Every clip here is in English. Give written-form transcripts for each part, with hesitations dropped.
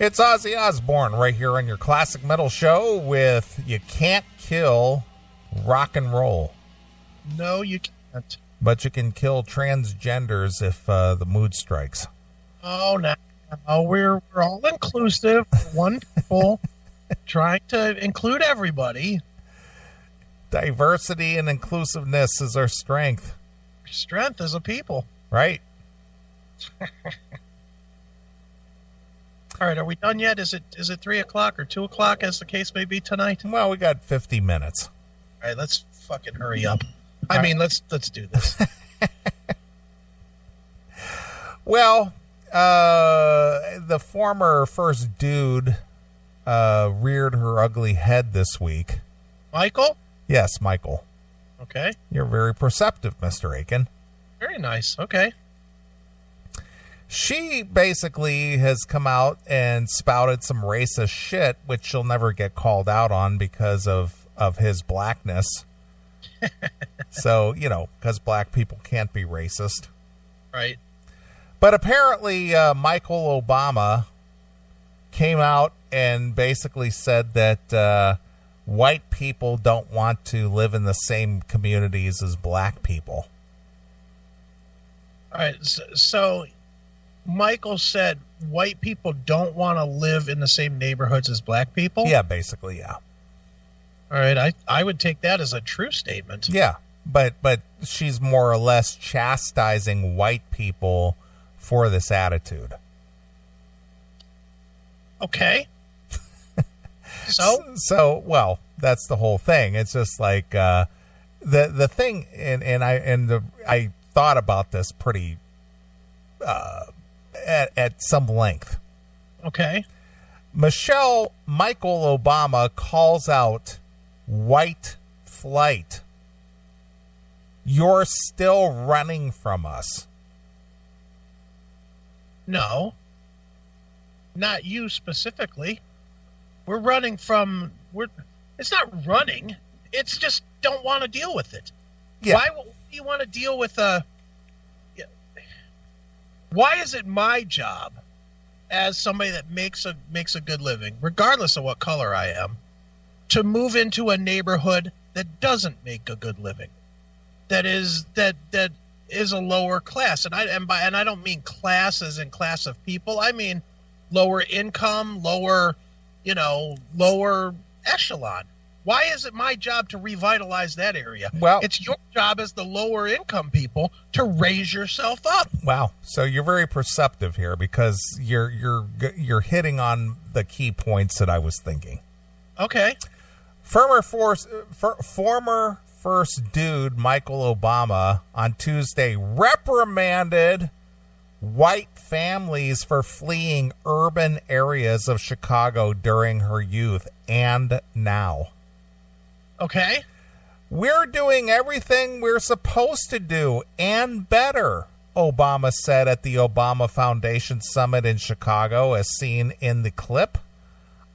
It's Ozzy Osbourne right here on your classic metal show with You Can't Kill Rock and Roll. No, you can't. But you can kill transgenders if the mood strikes. Oh, no. We're all inclusive. One people trying to include everybody. Diversity and inclusiveness is our strength. Strength as a people. Right. All right, are we done yet? Is it 3 o'clock or 2 o'clock, as the case may be tonight? Well, we got 50 minutes. All right, let's fucking hurry up. Let's do this. Well, the former first dude reared her ugly head this week. Michael? Yes, Michael. Okay. You're very perceptive, Mr. Aiken. Very nice. Okay. She basically has come out and spouted some racist shit, which she'll never get called out on because of his blackness. So, because black people can't be racist. Right. But apparently, Michael Obama came out and basically said that white people don't want to live in the same communities as black people. All right. So Michael said white people don't want to live in the same neighborhoods as black people? Yeah, basically, yeah. All right, I would take that as a true statement. Yeah, but she's more or less chastising white people for this attitude. Okay. So, well, that's the whole thing. It's just like the thing, and I thought about this pretty at some length. Okay. Michael Obama calls out white flight. You're still running from us. No. Not you specifically. We're running from... It's not running. It's just don't want to deal with it. Yeah. Why do you want to deal with a... Why is it my job as somebody that makes a good living, regardless of what color I am, to move into a neighborhood that doesn't make a good living, that is a lower class, and I don't mean class as in class of people. I mean lower income, lower echelon. Why is it my job to revitalize that area? Well, it's your job as the lower income people to raise yourself up. Wow. So you're very perceptive here because you're hitting on the key points that I was thinking. Okay. Former first dude Michael Obama on Tuesday reprimanded white families for fleeing urban areas of Chicago during her youth and now. Okay. We're doing everything we're supposed to do and better, Obama said at the Obama Foundation Summit in Chicago, as seen in the clip.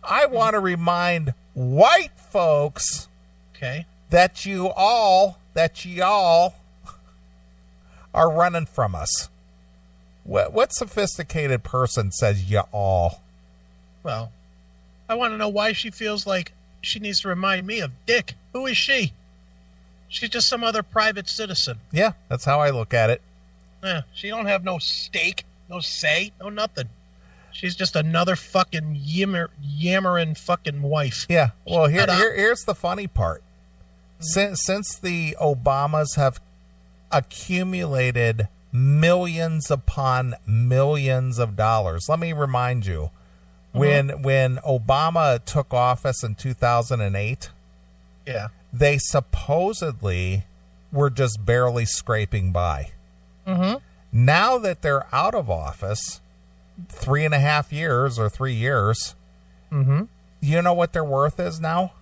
I want to remind white folks that y'all are running from us. What sophisticated person says y'all? Well, I want to know why she feels like she needs to remind me of Dick. Who is she? She's just some other private citizen. Yeah, that's how I look at it. Yeah, she don't have no stake, no say, no nothing. She's just another fucking yammering fucking wife. Yeah, well, here's the funny part. Since the Obamas have accumulated millions upon millions of dollars, let me remind you, when Obama took office in 2008, they supposedly were just barely scraping by. Mm-hmm. Now that they're out of office, 3.5 years or 3 years, you know what their worth is now?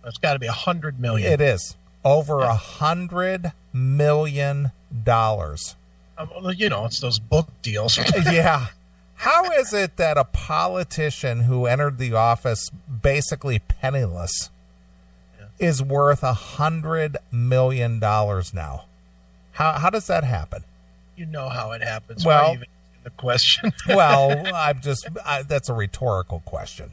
It's got to be $100 million. It is over $100 million. It's those book deals. Yeah. How is it that a politician who entered the office basically penniless is worth $100 million now? How does that happen? You know how it happens. Well, Why even the question. Well, that's a rhetorical question.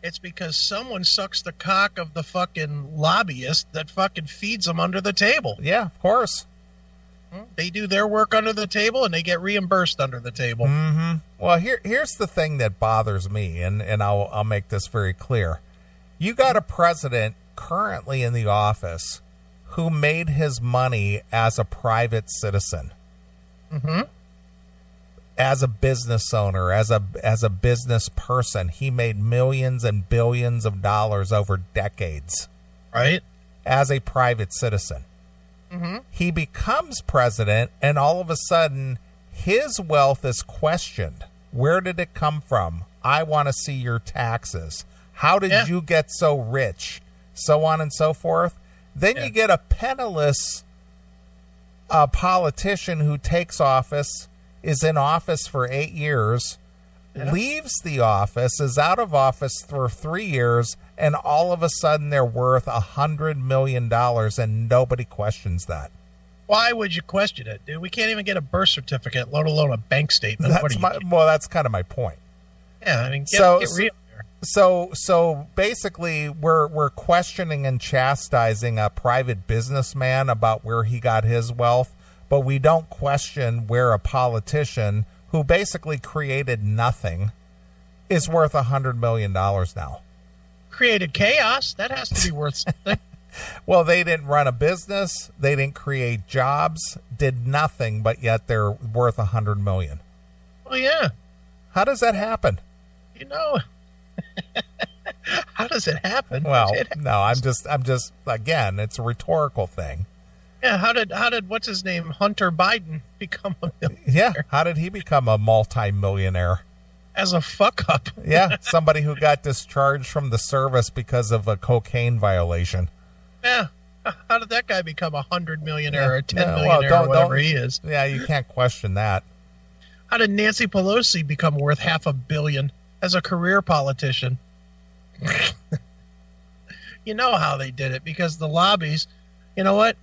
It's because someone sucks the cock of the fucking lobbyist that fucking feeds them under the table. Yeah, of course. They do their work under the table and they get reimbursed under the table. Mm-hmm. Well, here's the thing that bothers me, and I'll make this very clear. You got a president currently in the office who made his money as a private citizen. Mm-hmm. As a business owner, as a business person, he made millions and billions of dollars over decades. Right. As a private citizen. Mm-hmm. He becomes president, and all of a sudden, his wealth is questioned. Where did it come from? I want to see your taxes. How did you get so rich? So on and so forth. Then you get a penniless politician who takes office, is in office for 8 years, leaves the office, is out of office for 3 years, and all of a sudden they're worth $100 million, and nobody questions that. Why would you question it, dude? We can't even get a birth certificate, let alone a bank statement. That's kind of my point. Yeah, I mean, get real. So basically, we're questioning and chastising a private businessman about where he got his wealth, but we don't question where a politician who basically created nothing is worth $100 million now. Created chaos. That has to be worth something. Well, they didn't run a business. They didn't create jobs, did nothing, but yet they're worth $100 million. Well, yeah. How does that happen? How does it happen? Well, no, I'm just again, it's a rhetorical thing. Yeah, how did what's his name, Hunter Biden, become a millionaire? Yeah, how did he become a multi-millionaire? As a fuck up. Yeah, somebody who got discharged from the service because of a cocaine violation. Yeah, how did that guy become $100 millionaire or $10 millionaire or whatever he is? Yeah, you can't question that. How did Nancy Pelosi become worth $500 million as a career politician? You know how they did it, because the lobbies, you know what?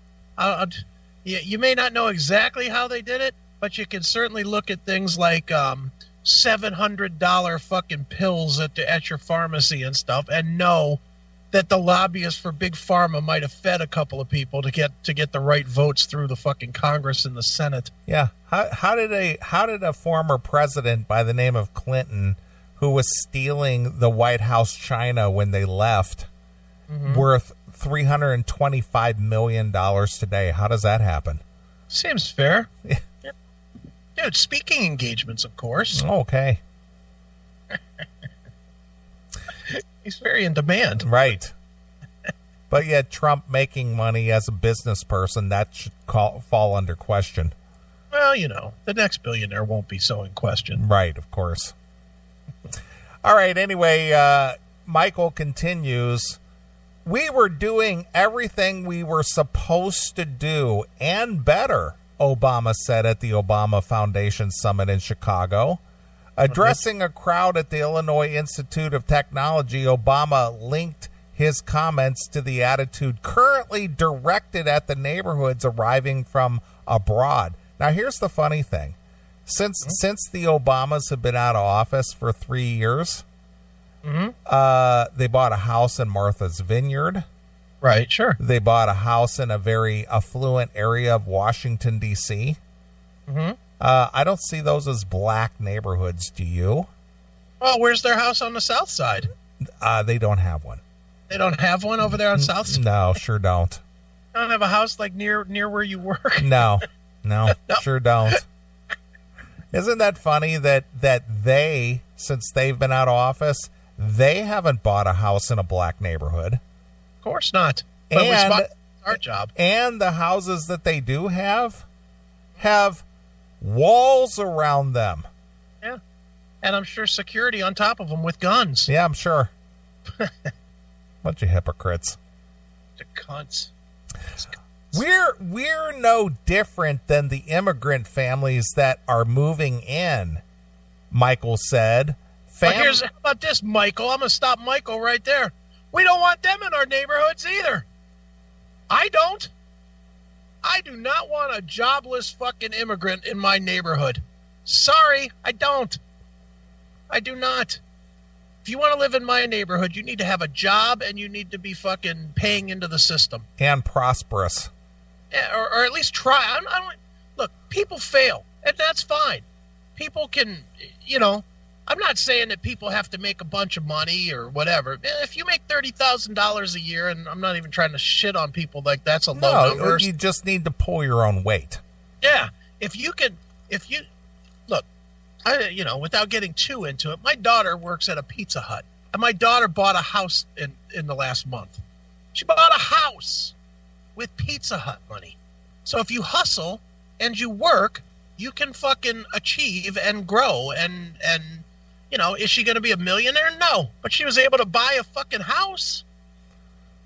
You may not know exactly how they did it, but you can certainly look at things like $700 fucking pills at your pharmacy and stuff, and know that the lobbyists for Big Pharma might have fed a couple of people to get the right votes through the fucking Congress and the Senate. Yeah, how did a former president by the name of Clinton, who was stealing the White House china when they left, worth $325 million today? How does that happen? Seems fair. Yeah. Dude, speaking engagements, of course. Okay. He's very in demand. Right. But yet Trump making money as a business person, that should fall under question. Well, the next billionaire won't be so in question. Right, of course. All right, anyway, Michael continues. We were doing everything we were supposed to do and better, Obama said at the Obama Foundation Summit in Chicago. Addressing a crowd at the Illinois Institute of Technology, Obama linked his comments to the attitude currently directed at the neighborhoods arriving from abroad. Now, here's the funny thing. Since the Obamas have been out of office for 3 years, they bought a house in Martha's Vineyard. Right, sure. They bought a house in a very affluent area of Washington, D.C. I don't see those as black neighborhoods. Do you? Well, where's their house on the south side? They don't have one. They don't have one over there on south side? No, sure don't. They don't have a house like near where you work? No, sure don't. Isn't that funny that they, since they've been out of office, they haven't bought a house in a black neighborhood? Of course not. But it's our job. And the houses that they do have walls around them. Yeah. And I'm sure security on top of them with guns. Yeah, I'm sure. Bunch of hypocrites. The cunts. We're no different than the immigrant families that are moving in, Michael said. How about this, Michael? I'm going to stop Michael right there. We don't want them in our neighborhoods either. I don't. I do not want a jobless fucking immigrant in my neighborhood. Sorry, I don't. I do not. If you want to live in my neighborhood, you need to have a job and you need to be fucking paying into the system. And prosperous. Yeah, or at least try. I don't, look, people fail, and that's fine. People can, I'm not saying that people have to make a bunch of money or whatever. If you make $30,000 a year, and I'm not even trying to shit on people like that's a low number. No, you just need to pull your own weight. Yeah. Without getting too into it, my daughter works at a Pizza Hut, and my daughter bought a house in the last month. She bought a house with Pizza Hut money. So if you hustle and you work, you can fucking achieve and grow. And is she going to be a millionaire? No, but she was able to buy a fucking house.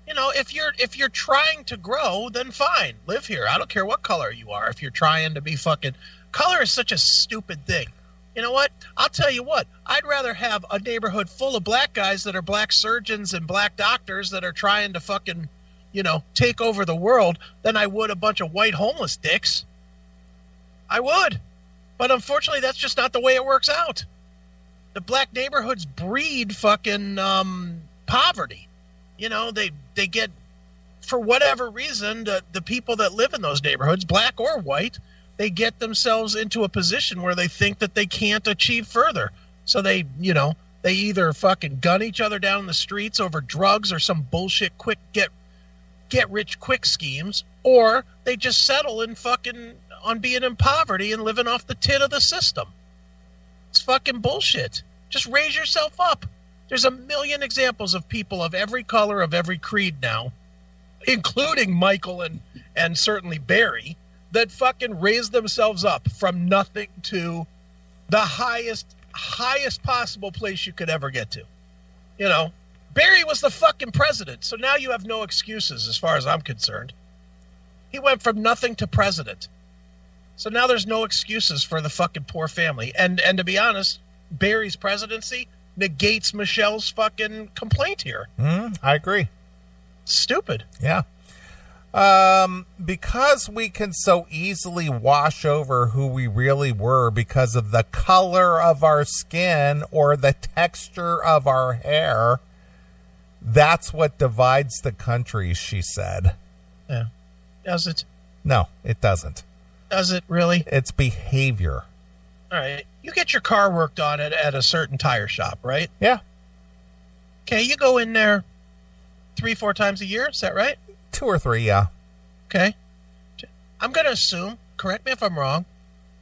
If you're trying to grow, then fine, live here. I don't care what color you are. If you're trying to be fucking, color is such a stupid thing. You know what? I'll tell you what. I'd rather have a neighborhood full of black guys that are black surgeons and black doctors that are trying to fucking, take over the world than I would a bunch of white homeless dicks. I would. But unfortunately, that's just not the way it works out. The black neighborhoods breed fucking poverty. They get, for whatever reason, the people that live in those neighborhoods, black or white, they get themselves into a position where they think that they can't achieve further. So they either fucking gun each other down the streets over drugs or some bullshit quick get rich quick schemes, or they just settle on being in poverty and living off the tit of the system. It's fucking bullshit. Just raise yourself up. There's a million examples of people of every color, of every creed now, including Michael and certainly Barry, that fucking raised themselves up from nothing to the highest possible place you could ever get to. Barry was the fucking president, so now you have no excuses as far as I'm concerned. He went from nothing to president. So now there's no excuses for the fucking poor family. And to be honest, Barry's presidency negates Michelle's fucking complaint here. I agree. Stupid. Yeah. Because we can so easily wash over who we really were because of the color of our skin or the texture of our hair, that's what divides the country, she said. Yeah. Does it? No, it doesn't. Does it really? It's behavior. All right. You get your car worked on at a certain tire shop, right? Yeah. Okay, you go in there 3-4 times a year, is that right? 2 or 3, yeah. Okay. I'm going to assume, correct me if I'm wrong,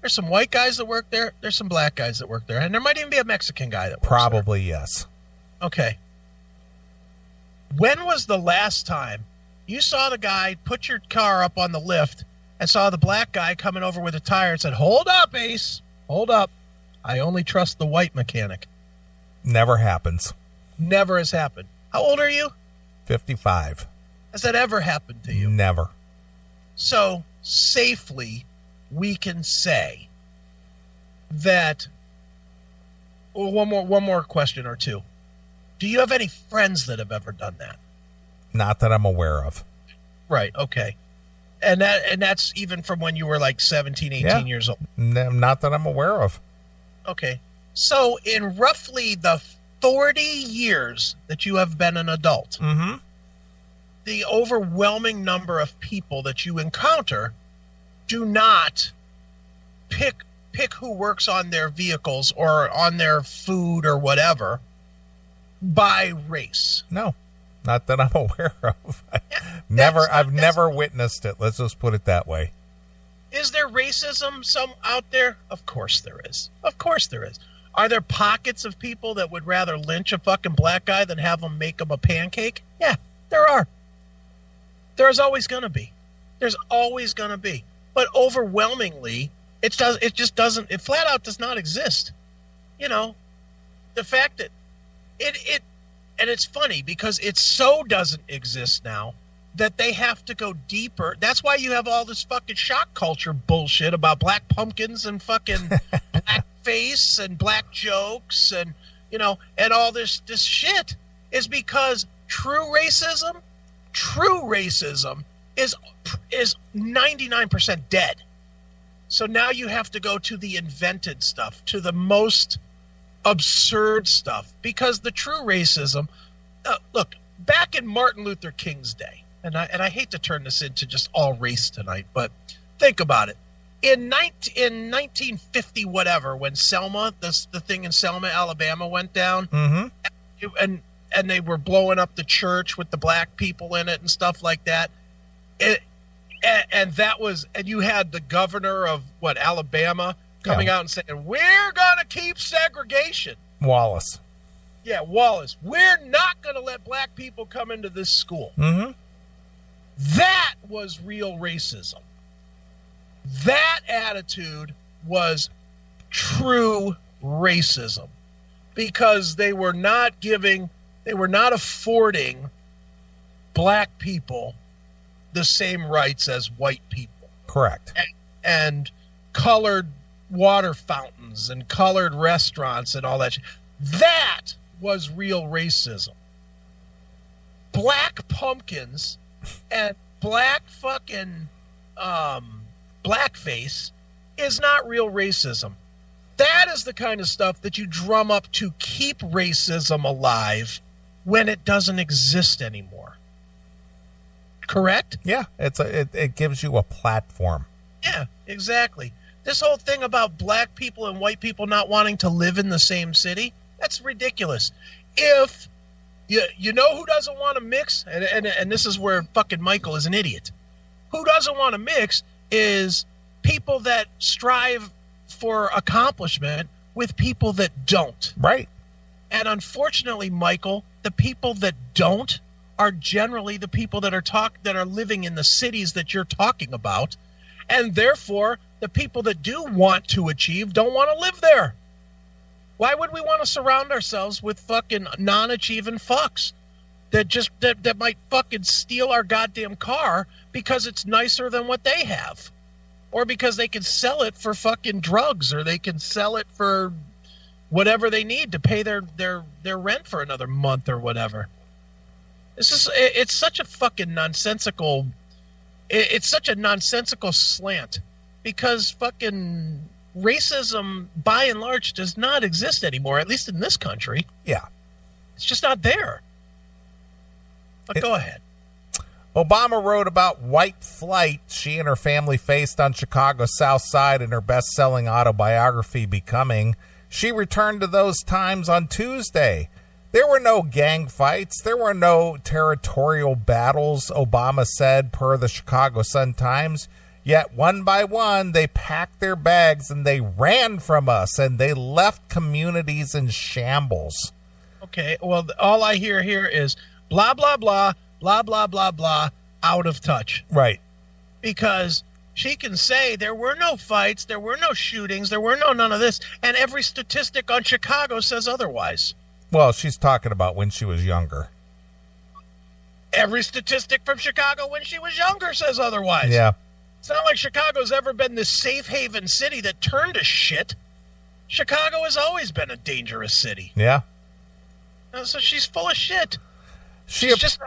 there's some white guys that work there, there's some black guys that work there, and there might even be a Mexican guy that works Probably, there. Yes. Okay. When was the last time you saw the guy put your car up on the lift and saw the black guy coming over with a tire and said, "Hold up, Ace. Hold up. I only trust the white mechanic"? Never happens. Never has happened. How old are you? 55. Has that ever happened to you? Never. So safely we can say that. Well, one more question or two. Do you have any friends that have ever done that? Not that I'm aware of. Right. Okay. And that's even from when you were like 17, 18 years old. Not that I'm aware of. Okay. So in roughly the 40 years that you have been an adult, the overwhelming number of people that you encounter do not pick who works on their vehicles or on their food or whatever by race. No, not that I'm aware of. Yeah, I've never witnessed it. Let's just put it that way. Is there racism out there? Of course there is. Of course there is. Are there pockets of people that would rather lynch a fucking black guy than have him make him a pancake? Yeah, there are. There's always going to be. There's always going to be. But overwhelmingly, it flat out does not exist. The fact that and it's funny because it so doesn't exist now that they have to go deeper. That's why you have all this fucking shock culture bullshit about black pumpkins and fucking black face and black jokes and all this shit is because true racism is 99% dead. So now you have to go to the invented stuff, to the most absurd stuff, because the true racism, look, back in Martin Luther King's day, and I hate to turn this into just all race tonight, but think about it. In 1950 whatever, when Selma, the thing in Selma, Alabama went down, and they were blowing up the church with the black people in it and stuff like that. And you had the governor of Alabama coming out and saying, we're going to keep segregation. Wallace. Yeah, Wallace. We're not going to let black people come into this school. Mm-hmm. That was real racism. That attitude was true racism, because they were not affording black people the same rights as white people. Correct. And colored water fountains and colored restaurants and all that. That was real racism. Black pumpkins and black fucking blackface is not real racism. That is the kind of stuff that you drum up to keep racism alive when it doesn't exist anymore. Correct? Yeah, it gives you a platform. Yeah, exactly. This whole thing about black people and white people not wanting to live in the same city, that's ridiculous. If you know who doesn't want to mix, and this is where fucking Michael is an idiot. Who doesn't want to mix is people that strive for accomplishment with people that don't. Right. And unfortunately, Michael, the people that don't are generally the people that are living in the cities that you're talking about, and therefore the people that do want to achieve don't want to live there. Why would we want to surround ourselves with fucking non-achieving fucks that might fucking steal our goddamn car because it's nicer than what they have, or because they can sell it for fucking drugs, or they can sell it for whatever they need to pay their rent for another month or whatever. It's such a fucking nonsensical. It's such a nonsensical slant, because fucking racism, by and large, does not exist anymore, at least in this country. Yeah. It's just not there. But go ahead. Obama wrote about white flight she and her family faced on Chicago's South Side in her best-selling autobiography, Becoming. She returned to those times on Tuesday. There were no gang fights. There were no territorial battles, Obama said, per the Chicago Sun-Times. Yet, one by one, they packed their bags and they ran from us, and they left communities in shambles. Okay, well, all I hear here is blah, blah, blah, blah, blah, blah, blah, out of touch. Right. Because she can say there were no fights, there were no shootings, there were none of this, and every statistic on Chicago says otherwise. Well, she's talking about when she was younger. Every statistic from Chicago when she was younger says otherwise. Yeah. It's not like Chicago's ever been this safe haven city that turned to shit. Chicago has always been a dangerous city. Yeah. So she's full of shit. She's just.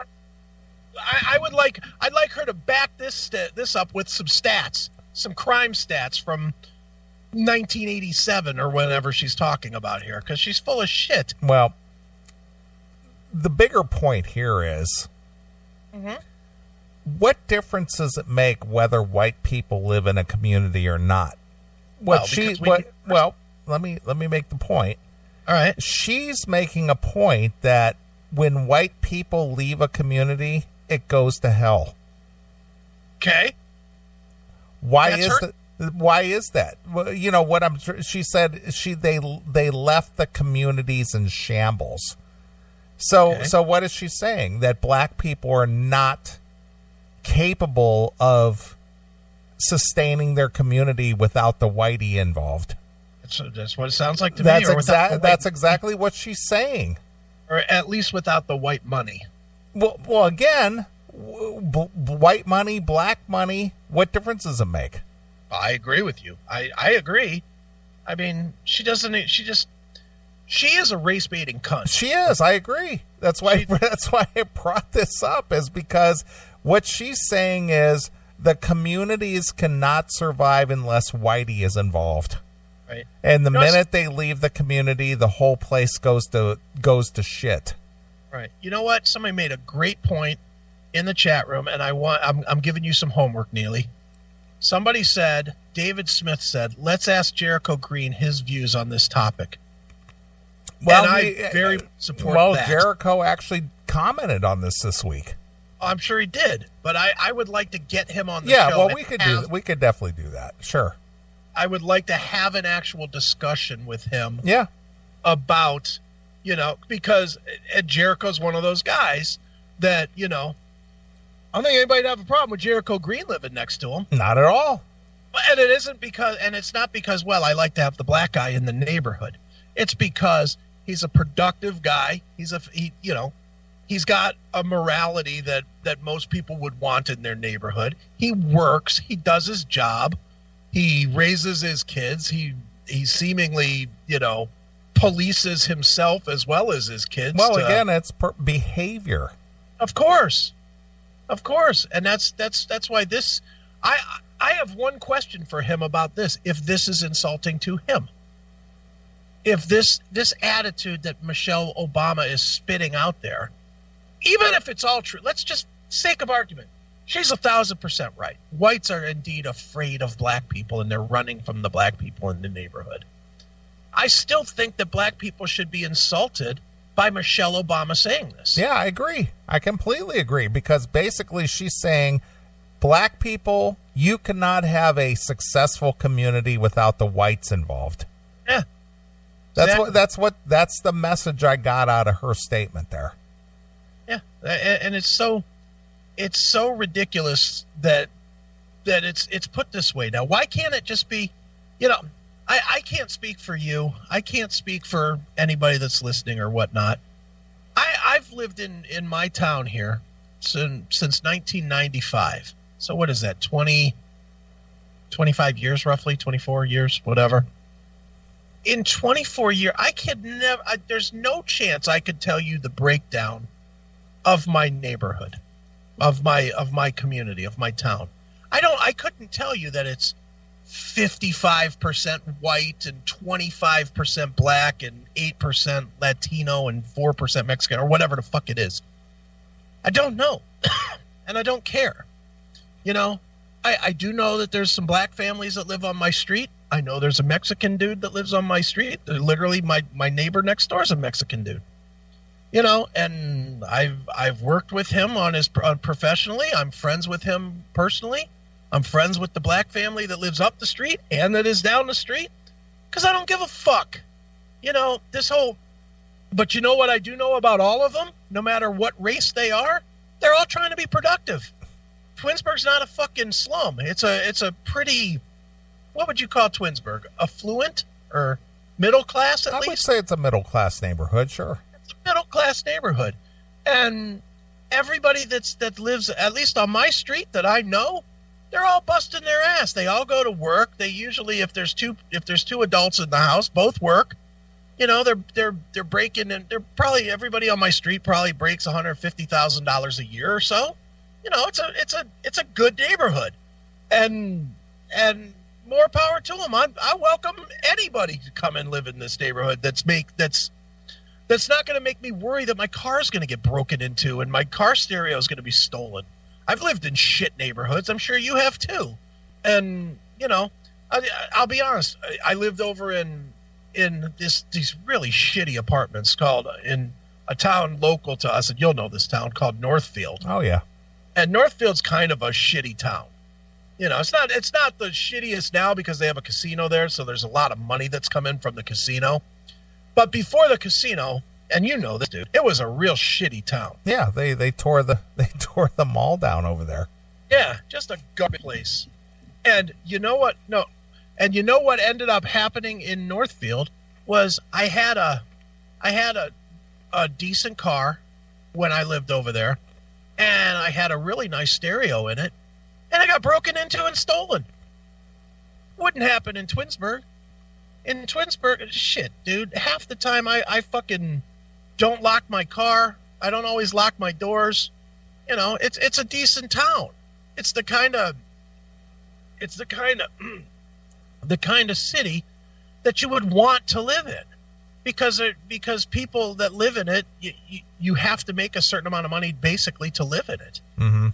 I'd like her to back this up with some stats, some crime stats from 1987 or whatever she's talking about here, because she's full of shit. Well, the bigger point here is, what difference does it make whether white people live in a community or not? Let me make the point. All right. She's making a point that when white people leave a community, it goes to hell. Okay. Why is that? Well, you know what she said they left the communities in shambles. So what is she saying? That black people are not capable of sustaining their community without the whitey involved. That's what it sounds like to me. That's exactly what she's saying. Or at least without the white money. Well, again, white money, black money, what difference does it make? I agree with you. I agree. I mean, she is a race-baiting cunt. She is. I agree. That's why I brought this up, is because what she's saying is the communities cannot survive unless Whitey is involved. Right. And the minute they leave the community, the whole place goes to shit. Right. You know what? Somebody made a great point in the chat room, and I'm giving you some homework, Neely. Somebody said, David Smith said, let's ask Jericho Green his views on this topic. Well, and I very support that. Well, Jericho actually commented on this week. I'm sure he did, but I would like to get him on the show. Yeah, well, we could definitely do that. Sure. I would like to have an actual discussion with him. Yeah. About, because Jericho's one of those guys that, I don't think anybody'd have a problem with Jericho Green living next to him. Not at all. And it's not because, well, I like to have the black guy in the neighborhood. It's because he's a productive guy. He's got a morality that most people would want in their neighborhood. He works. He does his job. He raises his kids. He seemingly, polices himself as well as his kids. Well, again, it's behavior. Of course. And that's why this, I have one question for him about this. If this is insulting to him, if this attitude that Michelle Obama is spitting out there, even if it's all true, let's just sake of argument, she's 1,000% right. Whites are indeed afraid of black people, and they're running from the black people in the neighborhood. I still think that black people should be insulted by Michelle Obama saying this. Yeah, I agree. I completely agree, because basically she's saying, black people, you cannot have a successful community without the whites involved. Yeah. That's the message I got out of her statement there. Yeah. And it's so ridiculous that it's put this way. Now, why can't it just be, I can't speak for you. I can't speak for anybody that's listening or whatnot. I've lived in my town here since 1995. So what is that, 25 years roughly, 24 years, whatever. In 24 years, there's no chance I could tell you the breakdown of my neighborhood, of my community, of my town. I couldn't tell you that it's 55% white and 25% black and 8% Latino and 4% Mexican or whatever the fuck it is. I don't know. And I don't care. I do know that there's some black families that live on my street. I know there's a Mexican dude that lives on my street. Literally my neighbor next door is a Mexican dude. And I've worked with him professionally. I'm friends with him personally. I'm friends with the black family that lives up the street and that is down the street, because I don't give a fuck. But you know what I do know about all of them? No matter what race they are, they're all trying to be productive. Twinsburg's not a fucking slum. It's a pretty, what would you call Twinsburg? Affluent or middle class at least? I would say it's a middle class neighborhood, sure. It's a middle class neighborhood. And everybody that lives, at least on my street that I know, they're all busting their ass. They all go to work. They usually, if there's two adults in the house, both work. They're breaking, and they're probably, everybody on my street probably breaks $150,000 a year or so. It's a good neighborhood, and more power to them. I welcome anybody to come and live in this neighborhood that's not going to make me worry that my car is going to get broken into and my car stereo is going to be stolen. I've lived in shit neighborhoods. I'm sure you have too. And, I'll be honest. I lived over in these really shitty apartments in a town local to us, and you'll know this town, called Northfield. Oh, yeah. And Northfield's kind of a shitty town. It's not the shittiest now because they have a casino there, so there's a lot of money that's come in from the casino. But before the casino, and you know this, dude, it was a real shitty town. Yeah, they tore the mall down over there. Yeah, just a garbage place. And you know what? No, and you know what ended up happening in Northfield was I had a decent car when I lived over there, and I had a really nice stereo in it, and I got broken into and stolen. Wouldn't happen in Twinsburg. In Twinsburg, shit, dude, half the time I fucking don't lock my car. I don't always lock my doors. It's a decent town. It's the kind of it's the kind of city that you would want to live in, because people that live in it, you have to make a certain amount of money basically to live in it. Mm-hmm.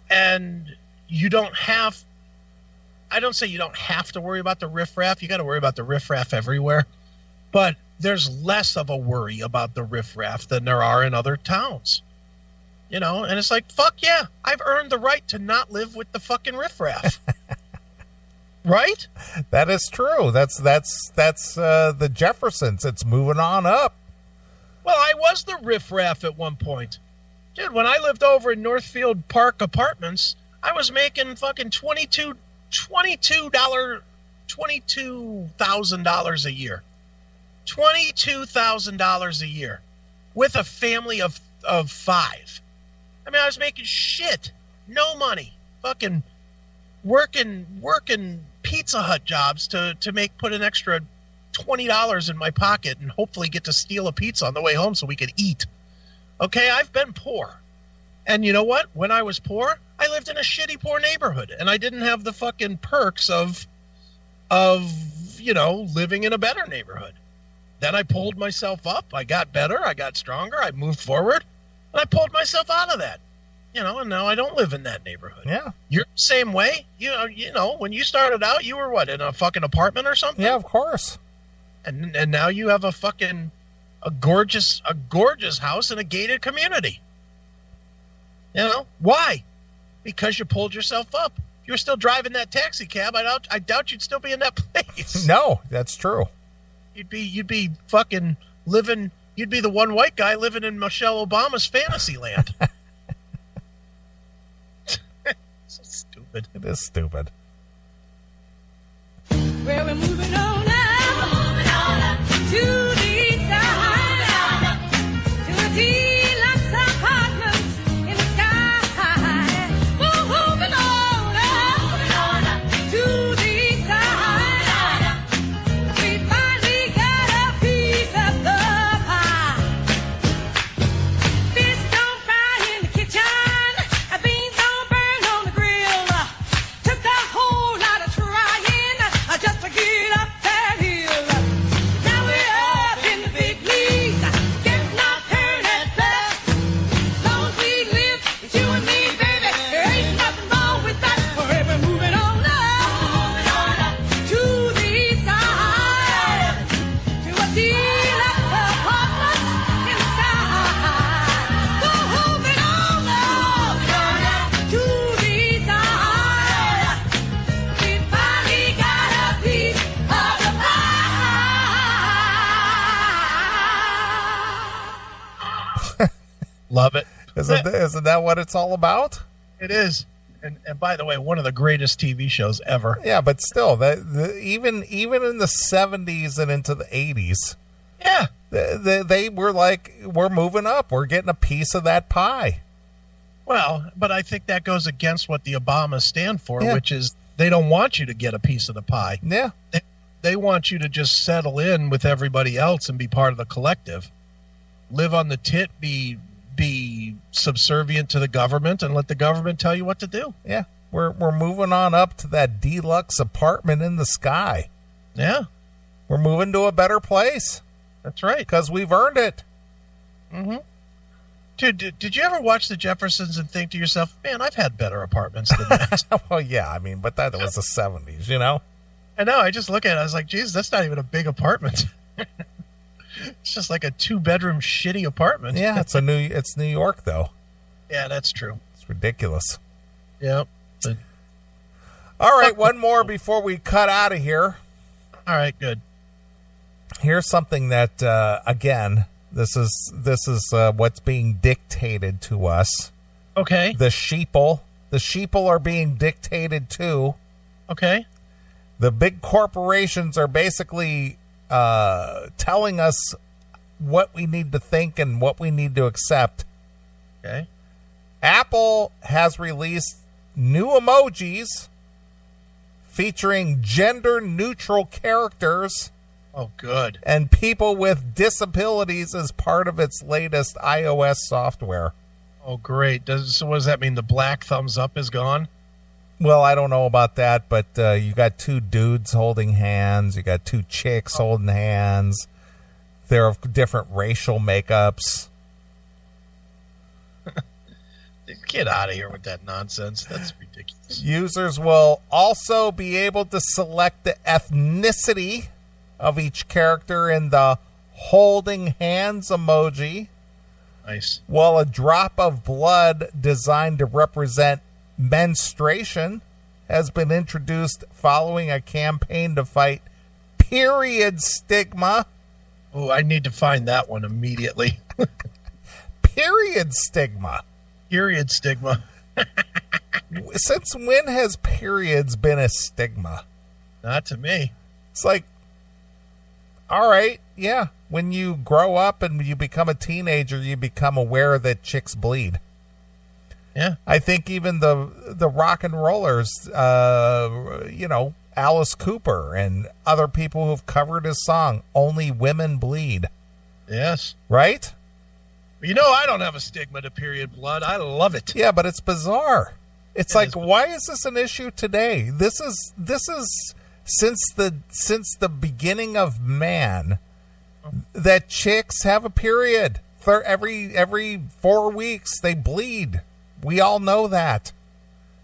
And you don't have, I don't say you don't have to worry about the riffraff. You got to worry about the riffraff everywhere, but there's less of a worry about the riffraff than there are in other towns. You know, and it's like, fuck yeah, I've earned the right to not live with the fucking riffraff. Right? That is true. That's the Jeffersons. It's moving on up. Well, I was the riffraff at one point. Dude, when I lived over in Northfield Park Apartments, I was making fucking $22,000 a year. $22,000 a year with a family of 5. I mean, I was making shit. No money. Fucking working Pizza Hut jobs to put an extra $20 in my pocket and hopefully get to steal a pizza on the way home so we could eat. Okay, I've been poor. And you know what? When I was poor, I lived in a shitty poor neighborhood, and I didn't have the fucking perks of you know, living in a better neighborhood. Then I pulled myself up. I got better. I got stronger. I moved forward, and I pulled myself out of that. You know, and now I don't live in that neighborhood. Yeah. You're the same way. You know, when you started out, you were what, in a fucking apartment or something? Yeah, of course. And now you have a gorgeous house in a gated community. You know, why? Because you pulled yourself up. If you were still driving that taxi cab, I doubt you'd still be in that place. No, that's true. You'd be fucking living. You'd be the one white guy living in Michelle Obama's fantasy land. So stupid. It is stupid. Well, we're moving on now to the side, to a deluxe apartment in the sky. We're moving on to the side. We finally got a piece of the pie. Fish don't fry in the kitchen, beans don't burn on the grill. Took a whole lot of trying just to get up that hill. Now we're up in the big leagues, getting our turn at bat. As long as we live, it's you and me, baby. There ain't nothing wrong with that. Forever moving on up to the side, to a deluxe apartment in the sky. We're moving on up to the side. We finally got a piece of the pie. Love it. Isn't that what it's all about? It is. And by the way, one of the greatest TV shows ever. Yeah, but still, even in the 70s and into the 80s, Yeah. they were like, we're moving up. We're getting a piece of that pie. Well, but I think that goes against what the Obamas stand for, Yeah. which is they don't want you to get a piece of the pie. Yeah. They want you to just settle in with everybody else and be part of the collective. Live on the tit, be subservient to the government, and let the government tell you what to do. Yeah. We're moving on up to that deluxe apartment in the sky. Yeah, We're moving to a better place that's right. because we've earned it. Mm-hmm. Dude, did you ever watch the Jeffersons and think to yourself, man, I've had better apartments than that? Well, yeah, I mean, but that was the 70s, you know? I know. I just look at it. I was like, geez, that's not even a big apartment. It's just like a 2-bedroom shitty apartment. Yeah, it's New York, though. Yeah, that's true. It's ridiculous. Yeah. All right, one more before we cut out of here. All right, good. Here's something that, again, this is what's being dictated to us. Okay. The sheeple are being dictated to. Okay. The big corporations are basically telling us what we need to think and what we need to accept. Okay. Apple has released new emojis featuring gender-neutral characters Oh, good. and people with disabilities as part of its latest iOS software. Oh, great. So what does that mean? The black thumbs up is gone? Well, I don't know about that, but you got two dudes holding hands. You got two chicks holding hands. They're of different racial makeups. Get out of here with that nonsense. That's ridiculous. Users will also be able to select the ethnicity of each character in the holding hands emoji. Nice. While a drop of blood designed to represent menstruation has been introduced following a campaign to fight period stigma. Oh, I need to find that one immediately. Period stigma. Period stigma. Since when has periods been a stigma? Not to me. It's like, all right, yeah. When you grow up and you become a teenager, you become aware that chicks bleed. Yeah. I think even the rock and rollers, Alice Cooper and other people who've covered his song, Only Women Bleed. Yes. Right? I don't have a stigma to period blood. I love it. Yeah, but it's bizarre. It's like, why is this an issue today? This is since the beginning of man that chicks have a period. For every 4 weeks they bleed. We all know that.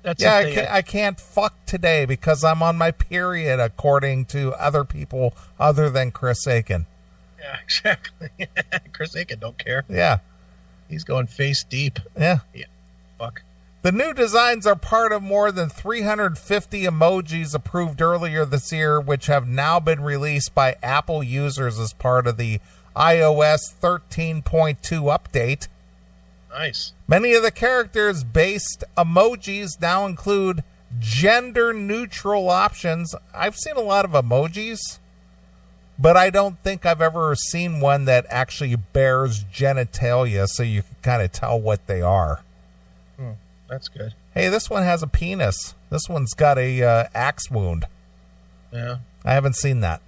I can't fuck today because I'm on my period, according to other people other than Chris Aiken. Yeah, exactly. Chris Aiken don't care. Yeah. He's going face deep. Yeah. Fuck. The new designs are part of more than 350 emojis approved earlier this year, which have now been released by Apple users as part of the iOS 13.2 update. Nice. Many of the characters-based emojis now include gender-neutral options. I've seen a lot of emojis, but I don't think I've ever seen one that actually bears genitalia so you can kind of tell what they are. That's good. Hey, this one has a penis. This one's got a axe wound. Yeah. I haven't seen that.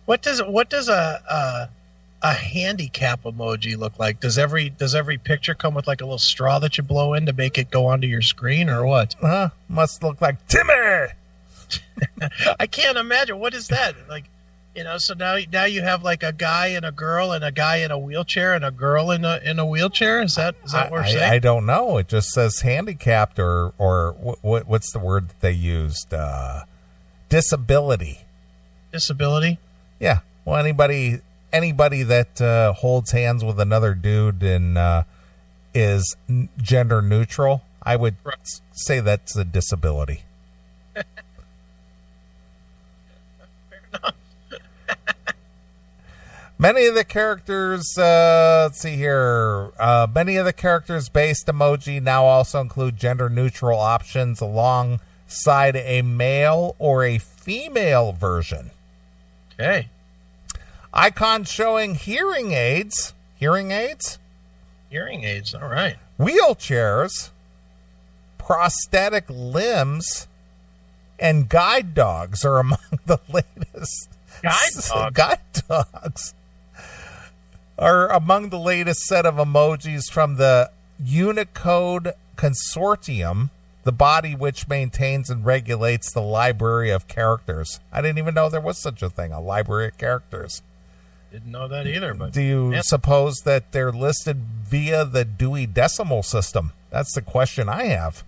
What does a handicap emoji look like? Does every picture come with like a little straw that you blow in to make it go onto your screen, or what? Must look like Timmy. I can't imagine. What is that? Like, so now you have like a guy and a girl and a guy in a wheelchair and a girl in a wheelchair. Is that what we're saying? I don't know. It just says handicapped or what's the word that they used? Disability. Disability? Yeah. Well, anybody that holds hands with another dude and is gender neutral, I would say that's a disability. Fair enough. Many of the characters, let's see here. Many of the characters-based emoji now also include gender-neutral options alongside a male or a female version. Okay. Icons showing hearing aids. Hearing aids? Hearing aids. All right. Wheelchairs, prosthetic limbs, and guide dogs are among the latest. Guide dogs are among the latest set of emojis from the Unicode Consortium, the body which maintains and regulates the library of characters. I didn't even know there was such a thing, a library of characters. Didn't know that either. But do you suppose that they're listed via the Dewey Decimal System? That's the question I have.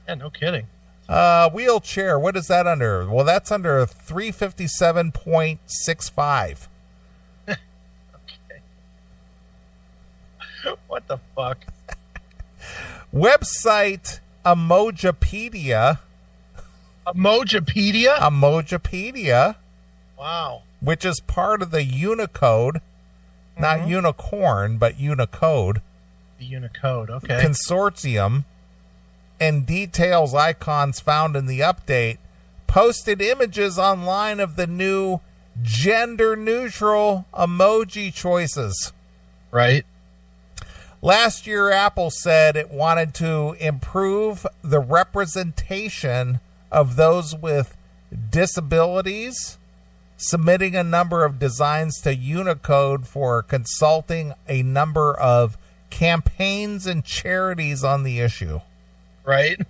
Yeah, no kidding. Wheelchair, what is that under? Well, that's under 357.65. Okay. What the fuck? Website Emojipedia. Emojipedia? Emojipedia. Wow. Which is part of the Unicode, not unicorn, but Unicode. The Unicode, okay. Consortium, and details icons found in the update, posted images online of the new gender-neutral emoji choices. Right. Last year, Apple said it wanted to improve the representation of those with disabilities, submitting a number of designs to Unicode for consulting a number of campaigns and charities on the issue. Right?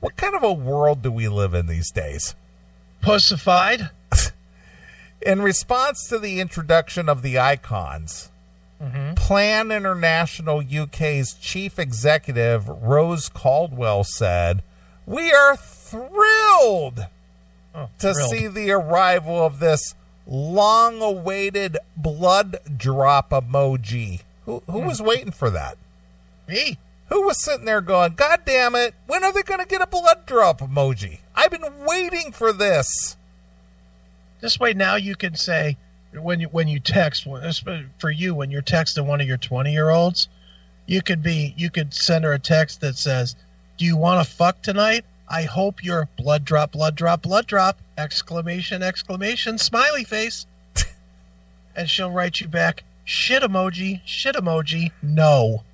What kind of a world do we live in these days? Pussified. In response to the introduction of the icons, Plan International UK's chief executive, Rose Caldwell, said, "We are thrilled to see the arrival of this long-awaited blood drop emoji." Who was waiting for that? Me. Who was sitting there going, "God damn it, when are they going to get a blood drop emoji? I've been waiting for this." This way now you can say, when you text, for you, when you're texting one of your 20-year-olds, you could send her a text that says, "Do you want to fuck tonight? I hope you're blood drop, blood drop, blood drop, exclamation, exclamation, smiley face." And she'll write you back, shit emoji, no.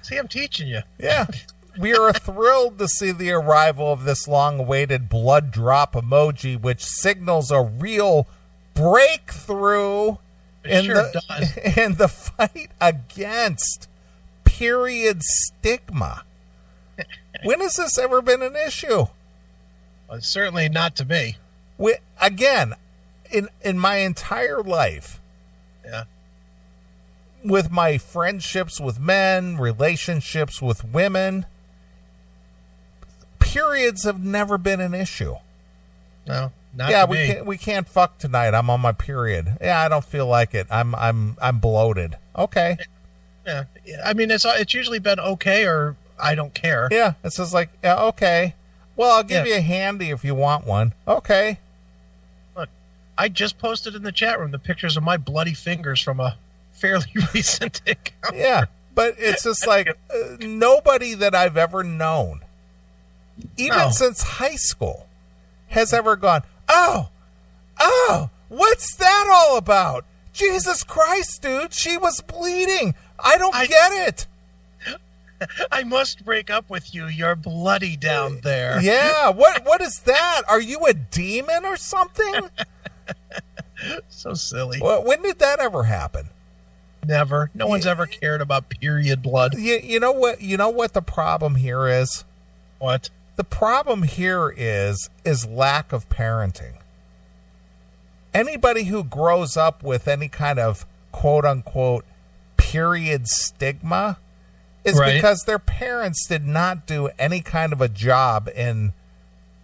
See, I'm teaching you. Yeah. We are thrilled to see the arrival of this long-awaited blood drop emoji, which signals a real breakthrough in the fight against period stigma. When has this ever been an issue? Well, certainly not to me. Again, in my entire life, with my friendships with men, relationships with women, periods have never been an issue. No, not to me. we can't fuck tonight. I'm on my period. Yeah, I don't feel like it. I'm bloated. Okay. Yeah, I mean it's usually been okay or I don't care. Yeah, it's just like, yeah, okay. Well, I'll give you a handy if you want one. Okay. Look, I just posted in the chat room the pictures of my bloody fingers from a fairly recent encounter. Yeah, but it's just like nobody that I've ever known, even since high school, has ever gone, oh, what's that all about? Jesus Christ, dude, she was bleeding. I don't get it. I must break up with you. You're bloody down there. Yeah, what is that? Are you a demon or something? So silly. When did that ever happen? Never. No one's ever cared about period blood. You know what? You know what the problem here is? What? The problem here is lack of parenting. Anybody who grows up with any kind of quote unquote period stigma is because their parents did not do any kind of a job in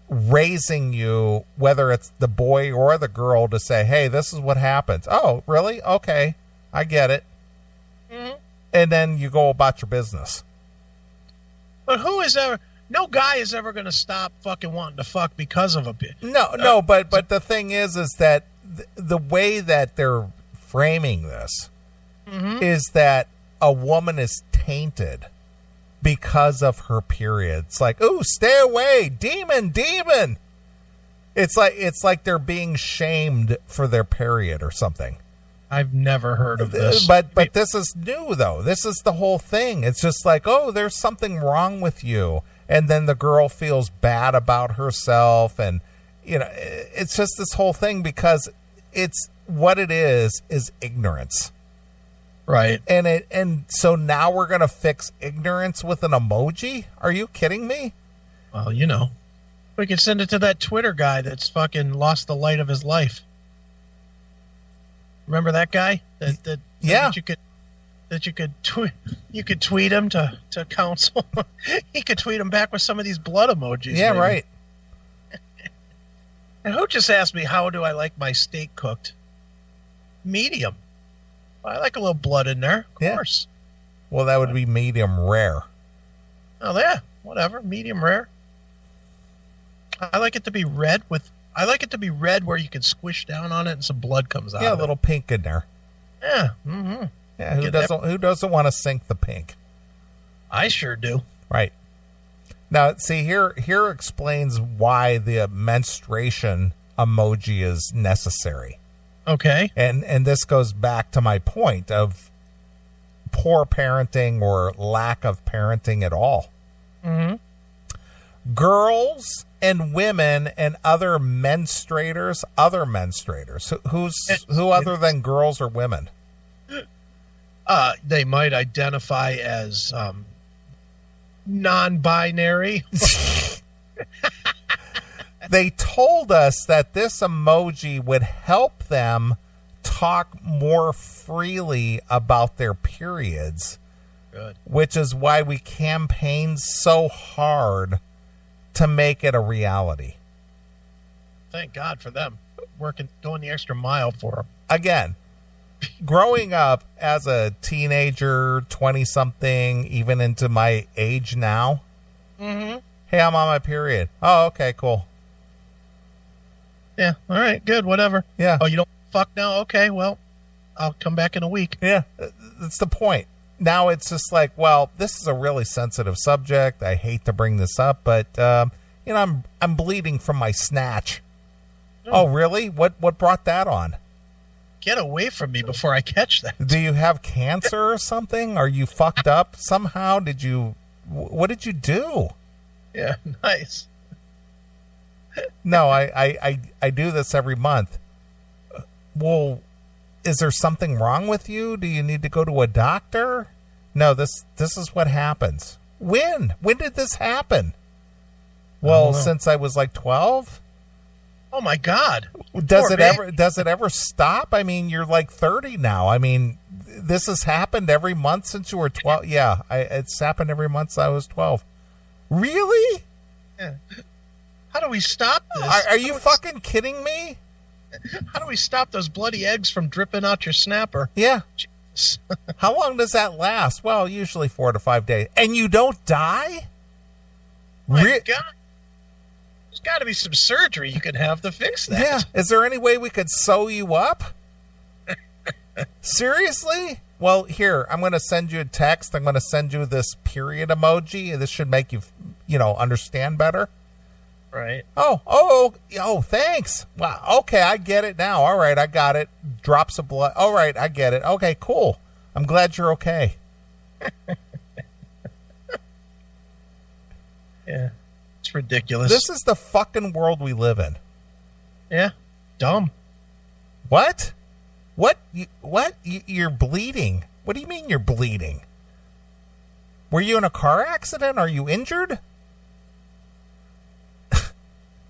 raising you, whether it's the boy or the girl, to say, hey, this is what happens. Oh, really? Okay. I get it. Mm-hmm. And then you go about your business. But no guy is ever going to stop fucking wanting to fuck because of a bit. No, but the thing is that the way that they're framing this is that a woman is tainted because of her period. It's like, ooh, stay away, demon. It's like they're being shamed for their period or something. I've never heard of this. But this is new, though. This is the whole thing. It's just like, oh, there's something wrong with you. And then the girl feels bad about herself. And, it's just this whole thing because it's what it is ignorance. Right. And so now we're going to fix ignorance with an emoji? Are you kidding me? Well, we could send it to that Twitter guy that's fucking lost the light of his life. Remember that guy? That you could tweet him to counsel. He could tweet him back with some of these blood emojis. Yeah, maybe. Right. And who just asked me, how do I like my steak cooked? Medium. I like a little blood in there, of course. Well, that would be medium rare. Oh, yeah. Whatever. Medium rare. I like it to be red where you can squish down on it and some blood comes out. Yeah, a little pink in there. Yeah. Mm-hmm. Yeah, who doesn't want to sink the pink? I sure do. Right. Now, see, here explains why the menstruation emoji is necessary. Okay. And this goes back to my point of poor parenting or lack of parenting at all. Mm-hmm. Girls and women and other menstruators, who other than girls or women? They might identify as non-binary. They told us that this emoji would help them talk more freely about their periods. Good. Which is why we campaigned so hard to make it a reality. Thank God for them. Going the extra mile for them. Again, growing up as a teenager, 20-something, even into my age now, Mm-hmm. hey, I'm on my period. Oh, okay, cool. Yeah, all right, good, whatever. Yeah. Oh, you don't fuck now? Okay, well, I'll come back in a week. Yeah, that's the point. Now it's just like, well, this is a really sensitive subject. I hate to bring this up, but I'm bleeding from my snatch. Oh, really? What brought that on? Get away from me before I catch that. Do you have cancer or something? Are you fucked up somehow? What did you do? Yeah, nice. No, I do this every month. Well, is there something wrong with you? Do you need to go to a doctor? No, this is what happens. When did this happen? Well, since I was like 12. Oh my God. Does it ever stop? I mean, you're like 30 now. I mean, this has happened every month since you were 12. Yeah, it's happened every month since I was 12. Really? Yeah. How do we stop this? Are you fucking kidding me? How do we stop those bloody eggs from dripping out your snapper? Yeah. Jesus. How long does that last? Well, usually 4 to 5 days. And you don't die? My God. There's got to be some surgery you could have to fix that. Yeah. Is there any way we could sew you up? Seriously? Well, here, I'm going to send you a text. I'm going to send you this period emoji. This should make you, understand better. Right. Oh, thanks. Wow. Okay, I get it now. All right, I got it. Drops of blood. All right, I get it. Okay, cool. I'm glad you're okay. Yeah. It's ridiculous. This is the fucking world we live in. Yeah. Dumb. What? What? You're bleeding. What do you mean you're bleeding? Were you in a car accident? Are you injured?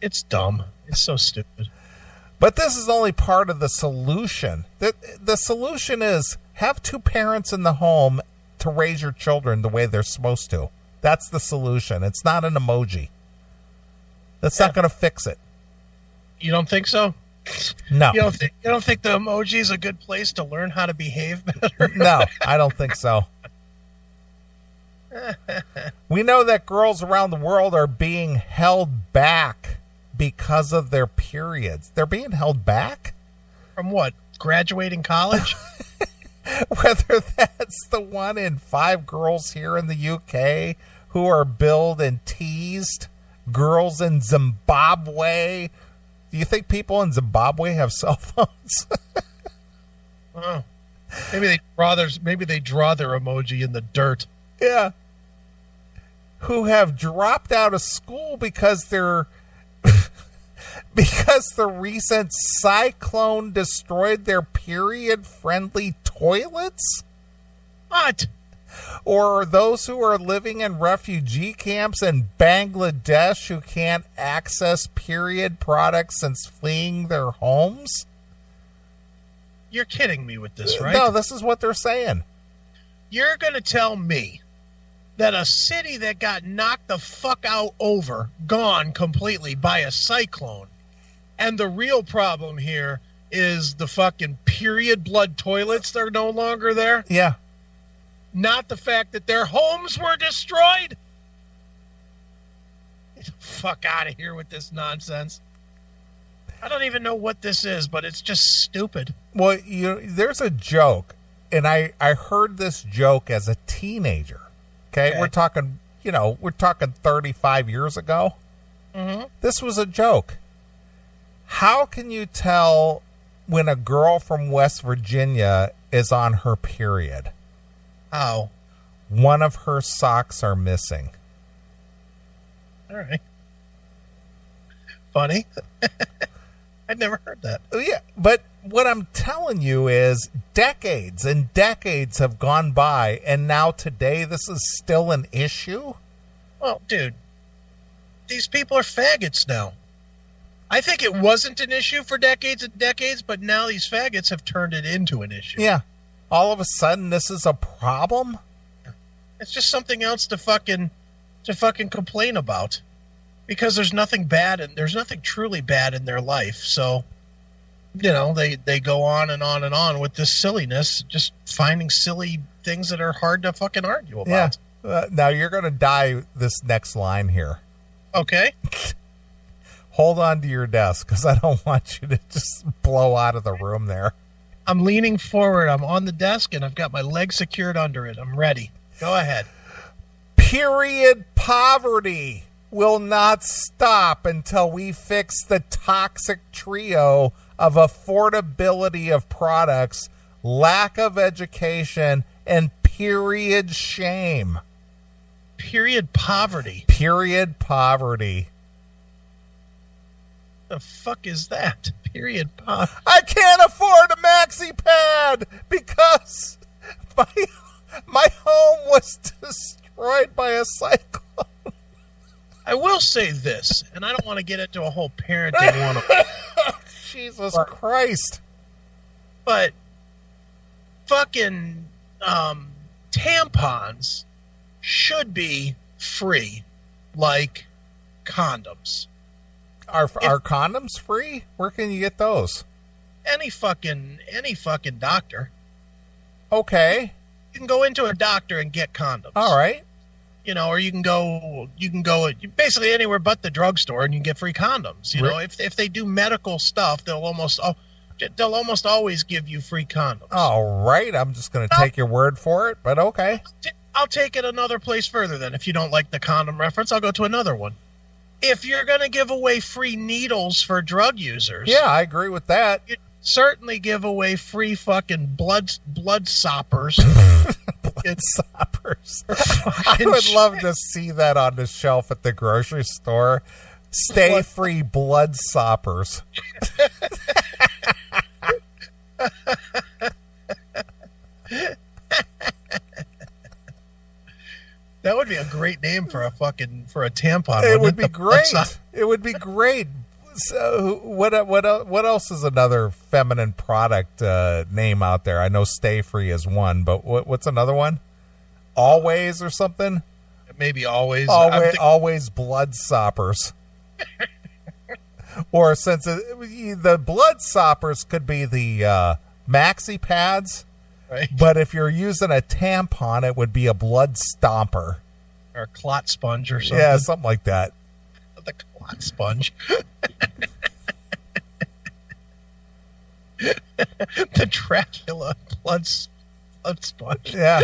It's dumb. It's so stupid. But this is only part of the solution. The solution is have 2 parents in the home to raise your children the way they're supposed to. That's the solution. It's not an emoji. That's not going to fix it. You don't think so? No. You don't think the emoji is a good place to learn how to behave better? No, I don't think so. We know that girls around the world are being held back because of their periods. They're being held back? From what? Graduating college? Whether that's the one in 5 girls here in the UK who are billed and teased, girls in Zimbabwe. Do you think people in Zimbabwe have cell phones? Oh. Maybe they draw their emoji in the dirt. Yeah. Who have dropped out of school because because the recent cyclone destroyed their period-friendly toilets? What? Or those who are living in refugee camps in Bangladesh who can't access period products since fleeing their homes? You're kidding me with this, right? No, this is what they're saying. You're going to tell me that a city that got knocked the fuck out gone completely by a cyclone, and the real problem here is the fucking period blood toilets that are no longer there? Yeah. Not the fact that their homes were destroyed? Get the fuck out of here with this nonsense. I don't even know what this is, but it's just stupid. Well, there's a joke, and I heard this joke as a teenager. Okay? We're talking 35 years ago. Mm-hmm. This was a joke. How can you tell when a girl from West Virginia is on her period? How? One of her socks are missing. All right. Funny. I'd never heard that. Yeah, but what I'm telling you is decades and decades have gone by, and now today this is still an issue? Well, dude, these people are faggots now. I think it wasn't an issue for decades and decades, but now these faggots have turned it into an issue. Yeah. All of a sudden, this is a problem? It's just something else to fucking complain about, because there's nothing bad and there's nothing truly bad in their life. So, you know, they go on and on and on with this silliness, just finding silly things that are hard to fucking argue about. Yeah. Now you're going to die this next line here. Okay. Hold on to your desk, because I don't want you to just blow out of the room there. I'm leaning forward. I'm on the desk, and I've got my legs secured under it. I'm ready. Go ahead. Period poverty will not stop until we fix the toxic trio of affordability of products, lack of education, and period shame. Period poverty. Period poverty. The fuck is that? Period poverty. I can't afford a maxi pad because my home was destroyed by a cyclone. I will say this, and I don't want to get into a whole parenting one. Jesus Christ. But fucking tampons should be free, like condoms. Are condoms free? Where can you get those? Any fucking doctor. Okay. You can go into a doctor and get condoms. All right. You know, or you can go basically anywhere but the drugstore and you can get free condoms. You know, if they do medical stuff, they'll almost always give you free condoms. All right. I'm just going to take your word for it, but okay. I'll take it another place further then. If you don't like the condom reference, I'll go to another one. If you're going to give away free needles for drug users. Yeah, I agree with that. You certainly give away free fucking blood soppers. Blood soppers. I would love to see that on the shelf at the grocery store. Stay free blood soppers. That would be a great name for a tampon. It would be great. It would be great. So what else is another feminine product name out there? I know Stay Free is one, but what's another one? Always or something? Maybe Always. Always blood soppers. Or since the blood soppers could be the maxi pads. Right. But if you're using a tampon, it would be a blood stomper. Or a clot sponge or something. Yeah, something like that. The clot sponge. The Dracula blood sponge. Yeah.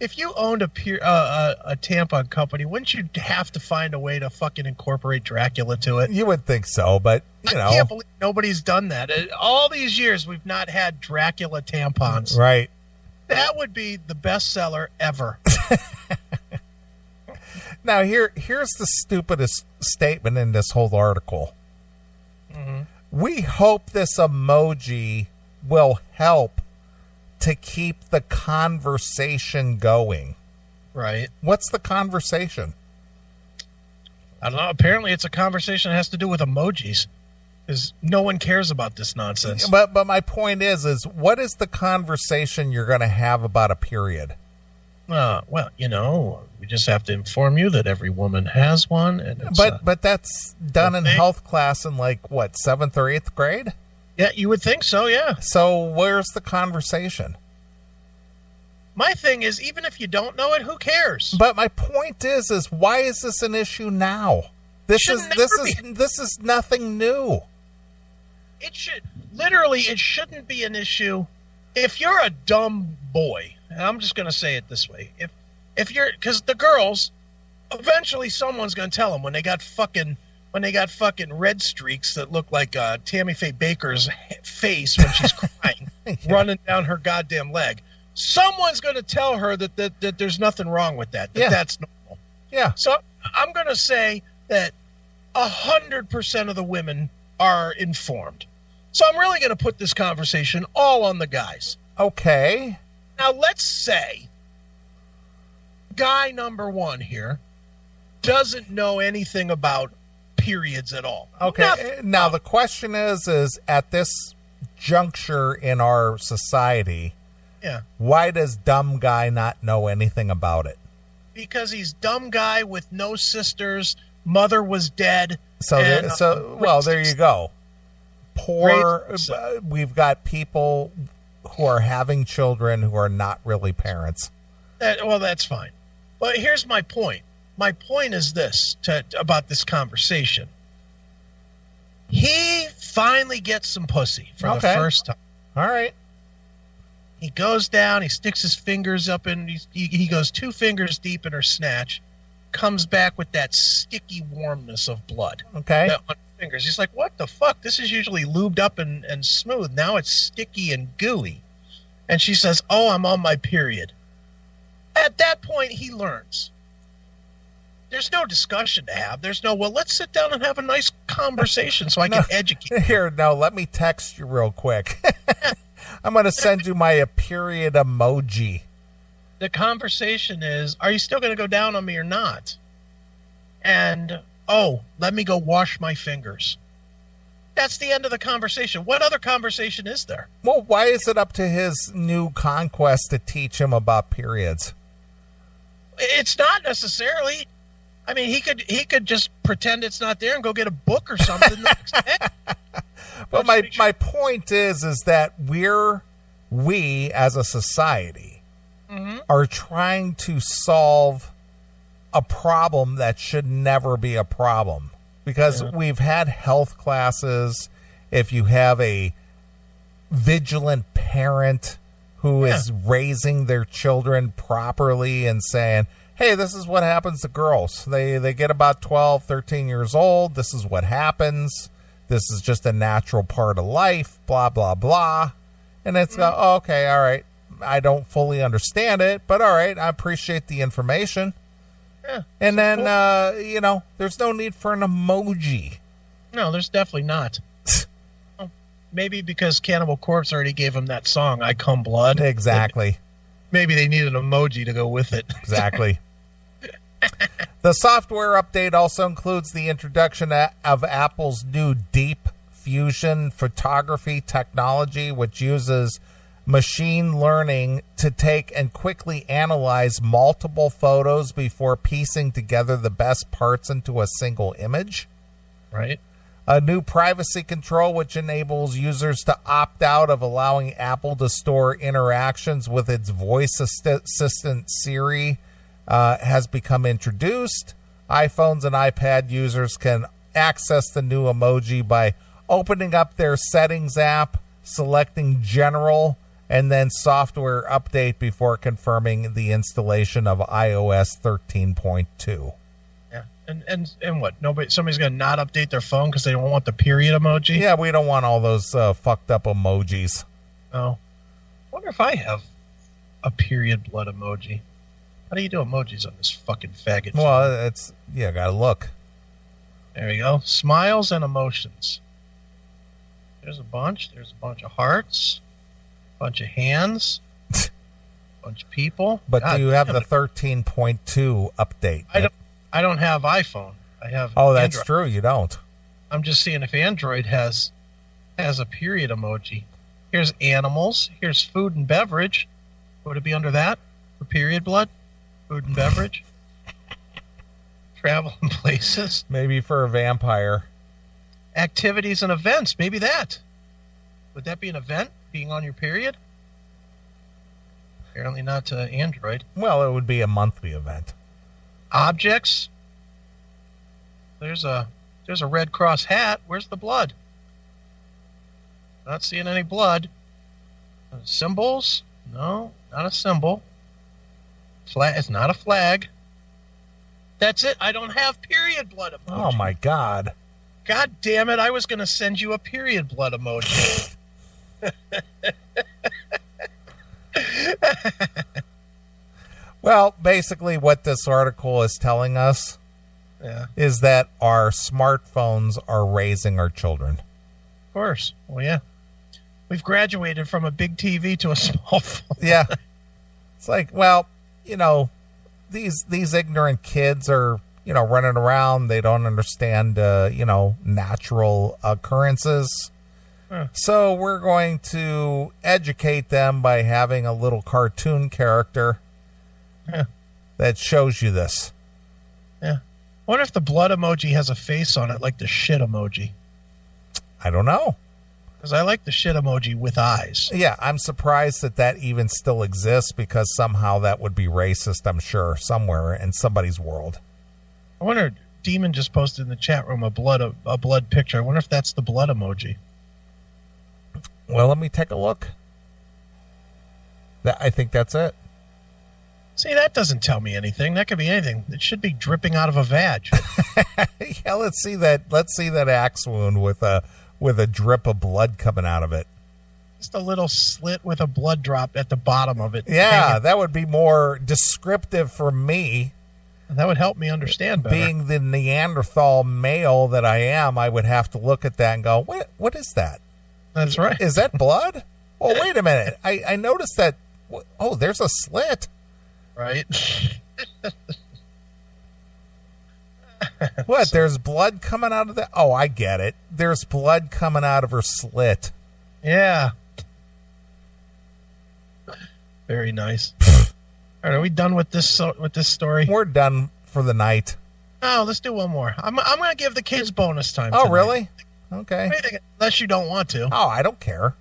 If you owned a tampon company, wouldn't you have to find a way to fucking incorporate Dracula to it? You would think so, but, you know. I can't believe nobody's done that. All these years, we've not had Dracula tampons. Right. That would be the best seller ever. Now, here's the stupidest statement in this whole article. Mm-hmm. We hope this emoji will help to keep the conversation going. Right. What's the conversation? I don't know. Apparently, it's a conversation that has to do with emojis, because no one cares about this nonsense. But my point is what is the conversation you're going to have about a period? Well, you know, we just have to inform you that every woman has one. And it's, but that's done in health class in like, what, 7th or 8th grade? Yeah, you would think so, yeah. So where's the conversation? My thing is, even if you don't know it, who cares? But my point is why is this an issue now? This is nothing new. It shouldn't be an issue. If you're a dumb boy, and I'm just going to say it this way, if you're, because the girls, eventually someone's going to tell them when they got fucking red streaks that look like Tammy Faye Baker's face when she's crying, running down her goddamn leg. Someone's going to tell her that there's nothing wrong with that. That's normal. Yeah. So I'm going to say that 100% of the women are informed. So I'm really going to put this conversation all on the guys. Okay. Now, let's say guy number one here doesn't know anything about periods at all. Okay. Nothing. Now, the question is at this juncture in our society, Yeah. why does dumb guy not know anything about it? Because he's dumb guy with no sisters, mother was dead. So, and, there you go. Poor, we've got people who are having children who are not really parents. That's fine. But here's my point. My point is this about this conversation. He finally gets some pussy for the first time. All right. He goes down, he sticks his fingers up in, he goes 2 fingers deep in her snatch, comes back with that sticky warmness of blood. Okay. On fingers. He's like, what the fuck? This is usually lubed up and smooth. Now it's sticky and gooey. And she says, oh, I'm on my period. At that point, he learns. There's no discussion to have. There's no, well, let's sit down and have a nice conversation so I can educate. Here, no, let me text you real quick. I'm going to send you my period emoji. The conversation is, are you still going to go down on me or not? And, oh, let me go wash my fingers. That's the end of the conversation. What other conversation is there? Well, why is it up to his new conquest to teach him about periods? It's not necessarily. I mean, he could just pretend it's not there and go get a book or something the next day. But my point is that we as a society are trying to solve a problem that should never be a problem. Because we've had health classes. If you have a vigilant parent who is raising their children properly and saying, hey, this is what happens to girls. They get about 12, 13 years old. This is what happens. This is just a natural part of life, blah, blah, blah. And it's, okay, all right. I don't fully understand it, but all right, I appreciate the information. Yeah, and then, there's no need for an emoji. No, there's definitely not. Maybe because Cannibal Corpse already gave him that song, I Come Blood. Exactly. Maybe they need an emoji to go with it. Exactly. The software update also includes the introduction of Apple's new Deep Fusion photography technology, which uses machine learning to take and quickly analyze multiple photos before piecing together the best parts into a single image. Right. A new privacy control which enables users to opt out of allowing Apple to store interactions with its voice assistant Siri has become introduced. iPhones and iPad users can access the new emoji by opening up their settings app, selecting general, and then software update before confirming the installation of iOS 13.2. Yeah, and what? Somebody's going to not update their phone because they don't want the period emoji? Yeah, we don't want all those fucked up emojis. Oh. I wonder if I have a period blood emoji. How do you do emojis on this fucking faggot? Well, gotta look. There we go. Smiles and emotions. There's a bunch. There's a bunch of hearts. Bunch of hands, bunch of people. But do you have the 13.2 update? I don't have iPhone. I have. Oh, that's Android. true. You don't. I'm just seeing if Android has a period emoji. Here's animals. Here's food and beverage. Would it be under that for period blood? Food and beverage. Travel and places. Maybe for a vampire. Activities and events. Maybe that. Would that be an event? Being on your period? Apparently not to Android. Well, it would be a monthly event. Objects. There's a Red Cross hat. Where's the blood? Not seeing any blood. Symbols? No, not a symbol. Flag. It's not a flag. That's it. I don't have period blood emoji. Oh my God. God damn it! I was going to send you a period blood emoji. Well, basically what this article is telling us is that our smartphones are raising our children. course. Well, yeah. We've graduated from a big TV to a small phone. Yeah. It's like, well, these ignorant kids are, running around. They don't understand, natural occurrences. So we're going to educate them by having a little cartoon character that shows you this. Yeah. I wonder if the blood emoji has a face on it like the shit emoji. I don't know. Because I like the shit emoji with eyes. Yeah, I'm surprised that even still exists, because somehow that would be racist, I'm sure, somewhere in somebody's world. I wonder, Demon just posted in the chat room a blood picture. I wonder if that's the blood emoji. Well, let me take a look. I think that's it. See, that doesn't tell me anything. That could be anything. It should be dripping out of a vag. Yeah, let's see that axe wound with a drip of blood coming out of it. Just a little slit with a blood drop at the bottom of it. Yeah, that would be more descriptive for me. That would help me understand better. Being the Neanderthal male that I am, I would have to look at that and go, what is that? That's right. Is that blood? Oh, wait a minute. I noticed that. Oh, there's a slit. Right. What? There's blood coming out of that? Oh, I get it. There's blood coming out of her slit. Yeah. Very nice. All right, are we done with this story? We're done for the night. Oh, let's do one more. I'm going to give the kids bonus time. Oh, tonight. really? Okay. Unless you don't want to. Oh, I don't care.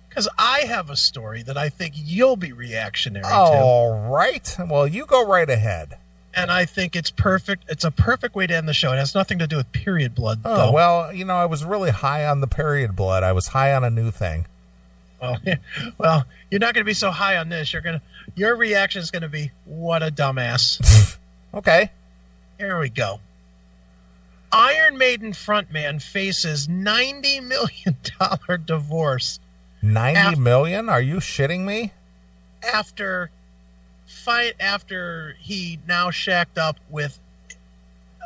Because I have a story that I think you'll be reactionary to. All right. Well, you go right ahead. And I think it's perfect. It's a perfect way to end the show. It has nothing to do with period blood, Oh, though. well, I was really high on the period blood. I was high on a new thing. Oh, yeah. Well, you're not going to be so high on this. Your reaction is going to be, what a dumbass. Okay. Here we go. Iron Maiden frontman faces $90 million divorce. 90 million? Are you shitting me? After he now shacked up with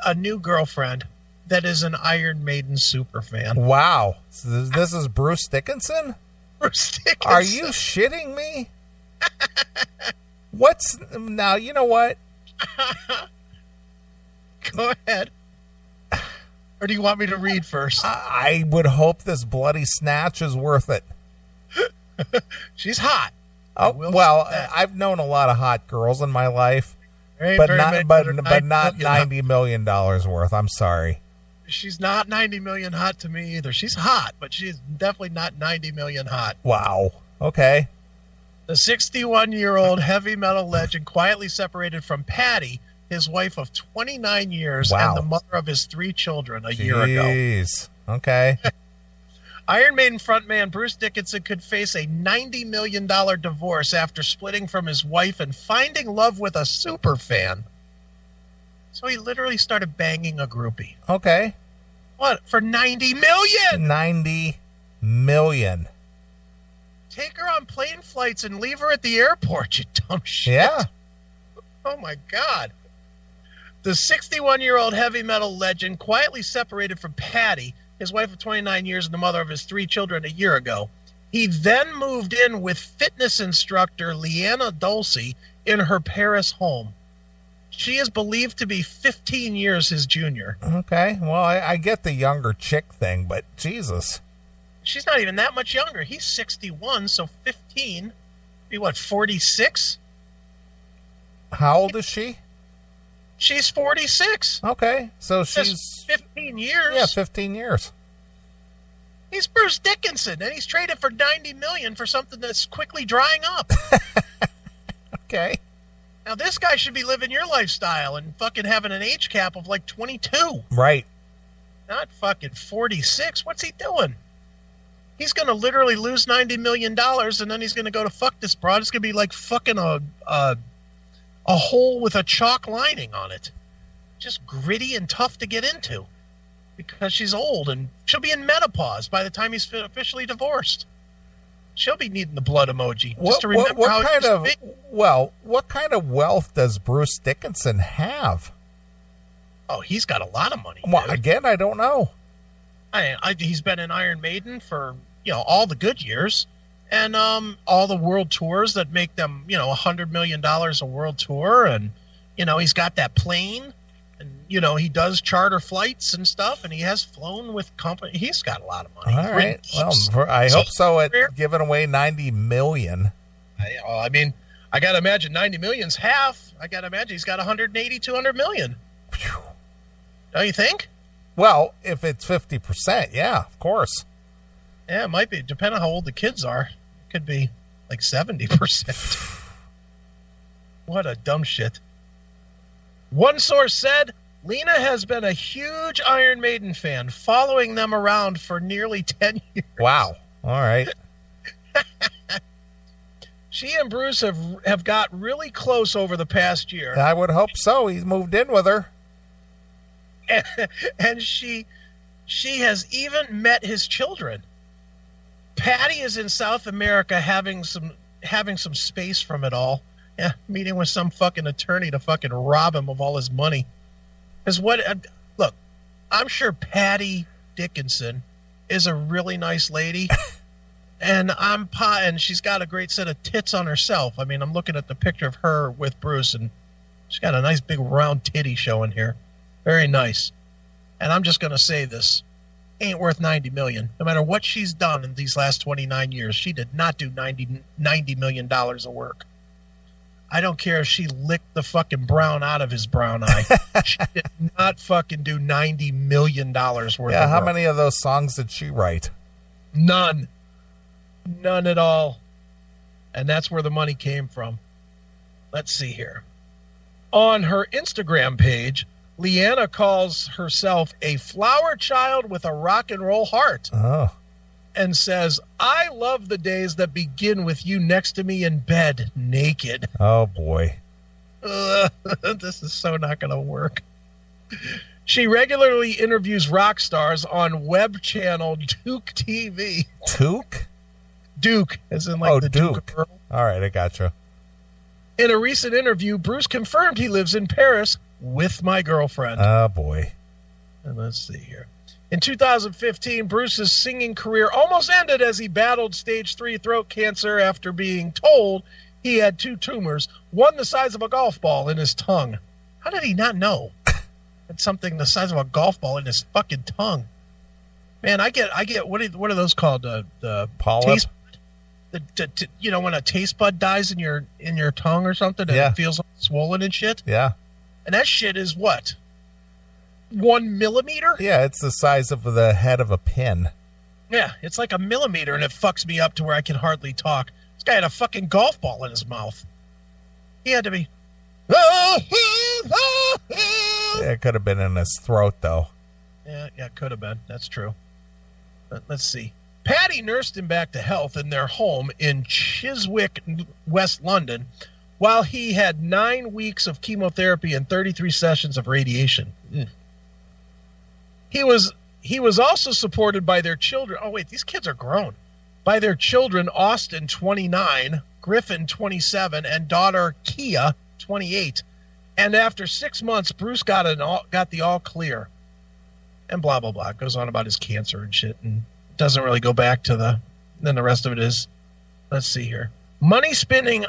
a new girlfriend that is an Iron Maiden super fan. Wow. So this is Bruce Dickinson? Bruce Dickinson. Are you shitting me? Now, you know what? Go ahead. Or do you want me to read first? I would hope this bloody Snatch is worth it. She's hot. Oh, well, I've known a lot of hot girls in my life, but not $90 million worth. I'm sorry. She's not 90 million hot to me either. She's hot, but she's definitely not 90 million hot. Wow. Okay. The 61-year-old heavy metal legend quietly separated from Patty, his wife of 29 years, and the mother of his 3 children a year ago. Jeez. Okay. Iron Maiden frontman Bruce Dickinson could face a $90 million divorce after splitting from his wife and finding love with a super fan. So he literally started banging a groupie. Okay. What? For $90 million? 90 million. Take her on plane flights and leave her at the airport, you dumb shit. Yeah. Oh, my God. The 61-year-old heavy metal legend quietly separated from Patty, his wife of 29 years and the mother of his 3 children, a year ago. He then moved in with fitness instructor Leanna Dulce in her Paris home. She is believed to be 15 years his junior. Okay. Well, I get the younger chick thing, but Jesus. She's not even that much younger. He's 61, so 15. Be what, 46? How old is she? She's 46. Okay. So she's... That's 15 years. Yeah, 15 years. He's Bruce Dickinson, and he's traded for $90 million for something that's quickly drying up. Okay. Now, this guy should be living your lifestyle and fucking having an age cap of like 22. Right. Not fucking 46. What's he doing? He's going to literally lose $90 million, and then he's going to go to fuck this broad. It's going to be like fucking a hole with a chalk lining on it. Just gritty and tough to get into because she's old, and she'll be in menopause by the time he's officially divorced. She'll be needing the blood emoji just to remember how it used to be. Well, what kind of wealth does Bruce Dickinson have? Oh, he's got a lot of money. Well, dude. again, I don't know. He's been in Iron Maiden for, all the good years, and all the world tours that make them, $100 million a world tour, and he's got that plane, and he does charter flights and stuff, and he has flown with company. He's got a lot of money. All right. Well, I hope so. At giving away $90 million. I mean, I got to imagine 90 million's half. I got to imagine he's got 180, 200 million. Whew. Don't you think? Well, if it's 50%, yeah, of course. Yeah, it might be. Depending on how old the kids are. It could be like 70%. What a dumb shit. One source said, Lena has been a huge Iron Maiden fan, following them around for nearly 10 years. Wow. All right. She and Bruce have got really close over the past year. I would hope so. He's moved in with her. And she has even met his children. Patty is in South America having some space from it all. Yeah, meeting with some fucking attorney to fucking rob him of all his money. Look, I'm sure Patty Dickinson is a really nice lady. And she's got a great set of tits on herself. I mean, I'm looking at the picture of her with Bruce, and she's got a nice big round titty showing here. Very nice. And I'm just going to say this. Ain't worth $90 million. No matter what she's done in these last 29 years, she did not do $90 million of work. I don't care if she licked the fucking brown out of his brown eye. She did not fucking do $90 million worth of work. Yeah, how many of those songs did she write? None. None at all. And that's where the money came from. Let's see here. On her Instagram page, Leanna calls herself a flower child with a rock and roll heart. Oh. And says, I love the days that begin with you next to me in bed, naked. Oh, boy. This is so not going to work. She regularly interviews rock stars on web channel Duke TV. Duke? Duke, as in like the Duke of Earl. All right, I gotcha. In a recent interview, Bruce confirmed he lives in Paris with my girlfriend. Oh, boy. And let's see here. In 2015, Bruce's singing career almost ended as he battled stage 3 throat cancer after being told he had 2 tumors, one the size of a golf ball in his tongue. How did he not know? Had something the size of a golf ball in his fucking tongue. Man, I get. What are those called? The polyp? Taste. When a taste bud dies in your tongue or something, and it feels swollen and shit. Yeah. And that shit is what? 1 millimeter? Yeah, it's the size of the head of a pin. Yeah, it's like a millimeter, and it fucks me up to where I can hardly talk. This guy had a fucking golf ball in his mouth. He had to be. Yeah, it could have been in his throat, though. Yeah, it could have been. That's true. But let's see. Patty nursed him back to health in their home in Chiswick, West London, while he had 9 weeks of chemotherapy and 33 sessions of radiation. He was also supported by their children. Oh, wait, these kids are grown. By their children, Austin, 29, Griffin, 27, and daughter Kia, 28. And after 6 months, Bruce got the all clear. And blah, blah, blah. It goes on about his cancer and shit, and doesn't really go back to then the rest of it is, let's see here. Money spinning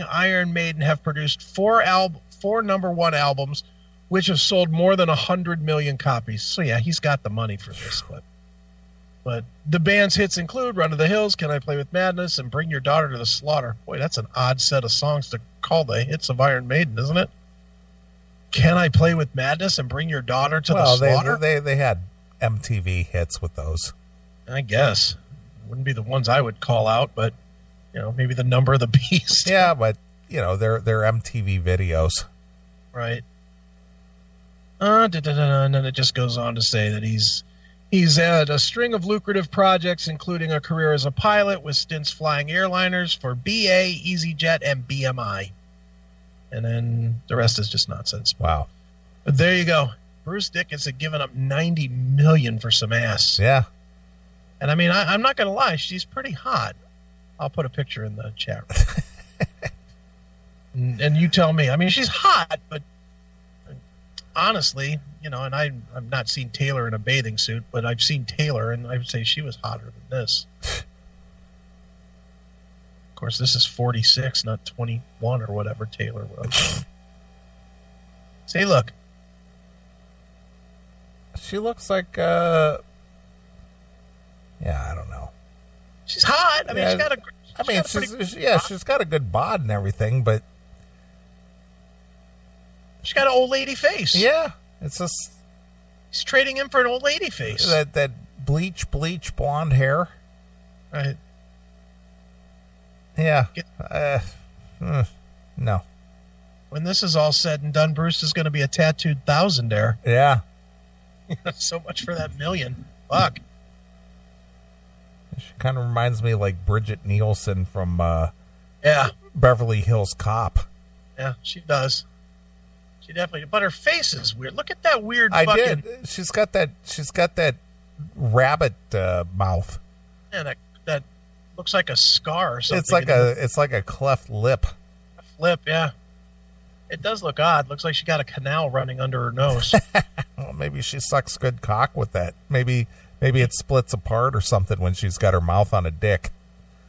Iron Maiden have produced 4 number 1 albums, which have sold more than 100 million copies. So yeah, he's got the money for this. But the band's hits include Run to the Hills, Can I Play with Madness, and Bring Your Daughter to the Slaughter. Boy, that's an odd set of songs to call the hits of Iron Maiden, isn't it? Can I Play with Madness and Bring Your Daughter to the Slaughter? They had MTV hits with those. I guess. Wouldn't be the ones I would call out, but maybe The Number of the Beast. Yeah, but they're MTV videos. Right. And then it just goes on to say that he's had a string of lucrative projects, including a career as a pilot with stints flying airliners for BA, EasyJet, and BMI. And then the rest is just nonsense. Wow. But there you go. Bruce Dickinson giving up $90 million for some ass. Yeah. And I mean, I'm not going to lie. She's pretty hot. I'll put a picture in the chat room. And you tell me. I mean, she's hot, but honestly, and I've not seen Taylor in a bathing suit, but I've seen Taylor, and I would say she was hotter than this. Of course, this is 46, not 21 or whatever Taylor was. Say, look. She looks like, I don't know. She's hot. I mean, she's got a good bod and everything, but she's got an old lady face. Yeah, it's just he's trading in for an old lady face. That bleach blonde hair. Right. Yeah. No. When this is all said and done, Bruce is going to be a tattooed thousandaire. Yeah. So much for that million. Fuck. She kind of reminds me like Bridget Nielsen from Beverly Hills Cop. Yeah, she does. She definitely. But her face is weird. Look at that weird. She's got that rabbit mouth. Yeah, that looks like a scar or something. It's like a cleft lip. Lip, yeah. It does look odd. Looks like she got a canal running under her nose. Well, maybe she sucks good cock with that. Maybe it splits apart or something when she's got her mouth on a dick.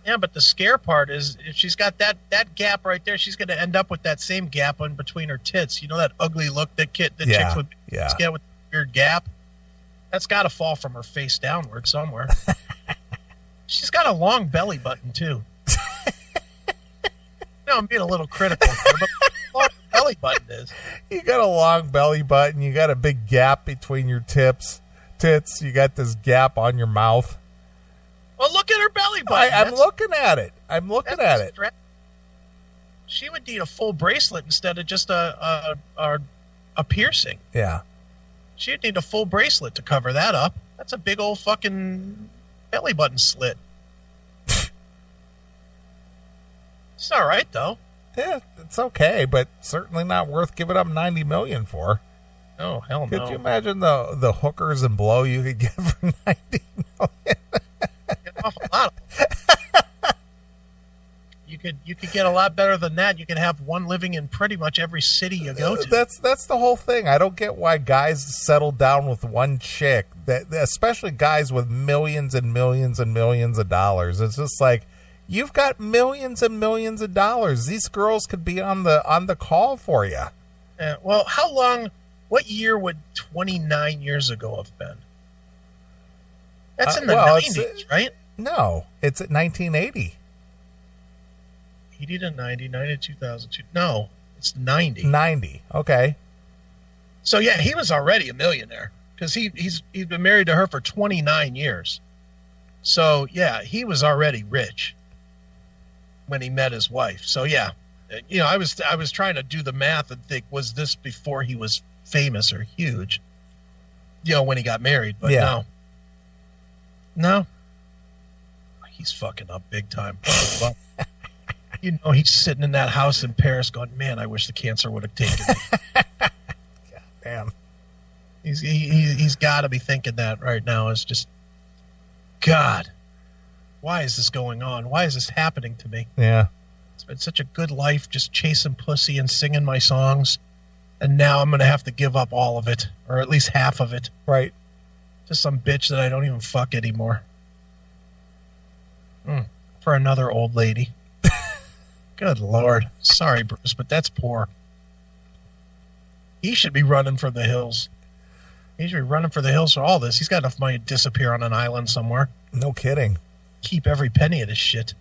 Yeah, but the scare part is if she's got that gap right there, she's going to end up with that same gap in between her tits. You know that ugly look that chicks with get with the weird gap? That's got to fall from her face downward somewhere. She's got a long belly button, too. No, I'm being a little critical here, but long belly button is. You got a long belly button. You got a big gap between your tits. You got this gap on your mouth. Well, look at her belly button. I'm looking at it. She would need a full bracelet instead of just a piercing. Yeah. She'd need a full bracelet to cover that up. That's a big old fucking belly button slit. It's all right, though. Yeah, it's okay, but certainly not worth giving up $90 million for. Oh, hell no. Could you imagine the hookers and blow you could get for $90 million? Get off a lot of you could get a lot better than that. You could have one living in pretty much every city you go to. That's the whole thing. I don't get why guys settle down with one chick, especially guys with millions and millions and millions of dollars. It's just like, you've got millions and millions of dollars. These girls could be on the call for you. Well, what year would 29 years ago have been? That's in the 90s, right? No, it's at 1980. 80 to 90, 90 to 2002. No, it's 90. 90, okay. So, yeah, he was already a millionaire because he's been married to her for 29 years. So, yeah, he was already rich when he met his wife. So, yeah, I was trying to do the math and think, was this before he was famous or huge? When he got married, but no. He's fucking up big time. He's sitting in that house in Paris going, man, I wish the cancer would have taken me. God damn. He's got to be thinking that right now. It's just, God, why is this going on? Why is this happening to me? Yeah. It's been such a good life just chasing pussy and singing my songs. And now I'm going to have to give up all of it, or at least half of it. Right. To some bitch that I don't even fuck anymore. For another old lady. Good Lord. Sorry, Bruce, but that's poor. He should be running for the hills. He should be running for the hills for all this. He's got enough money to disappear on an island somewhere. No kidding. Keep every penny of this shit.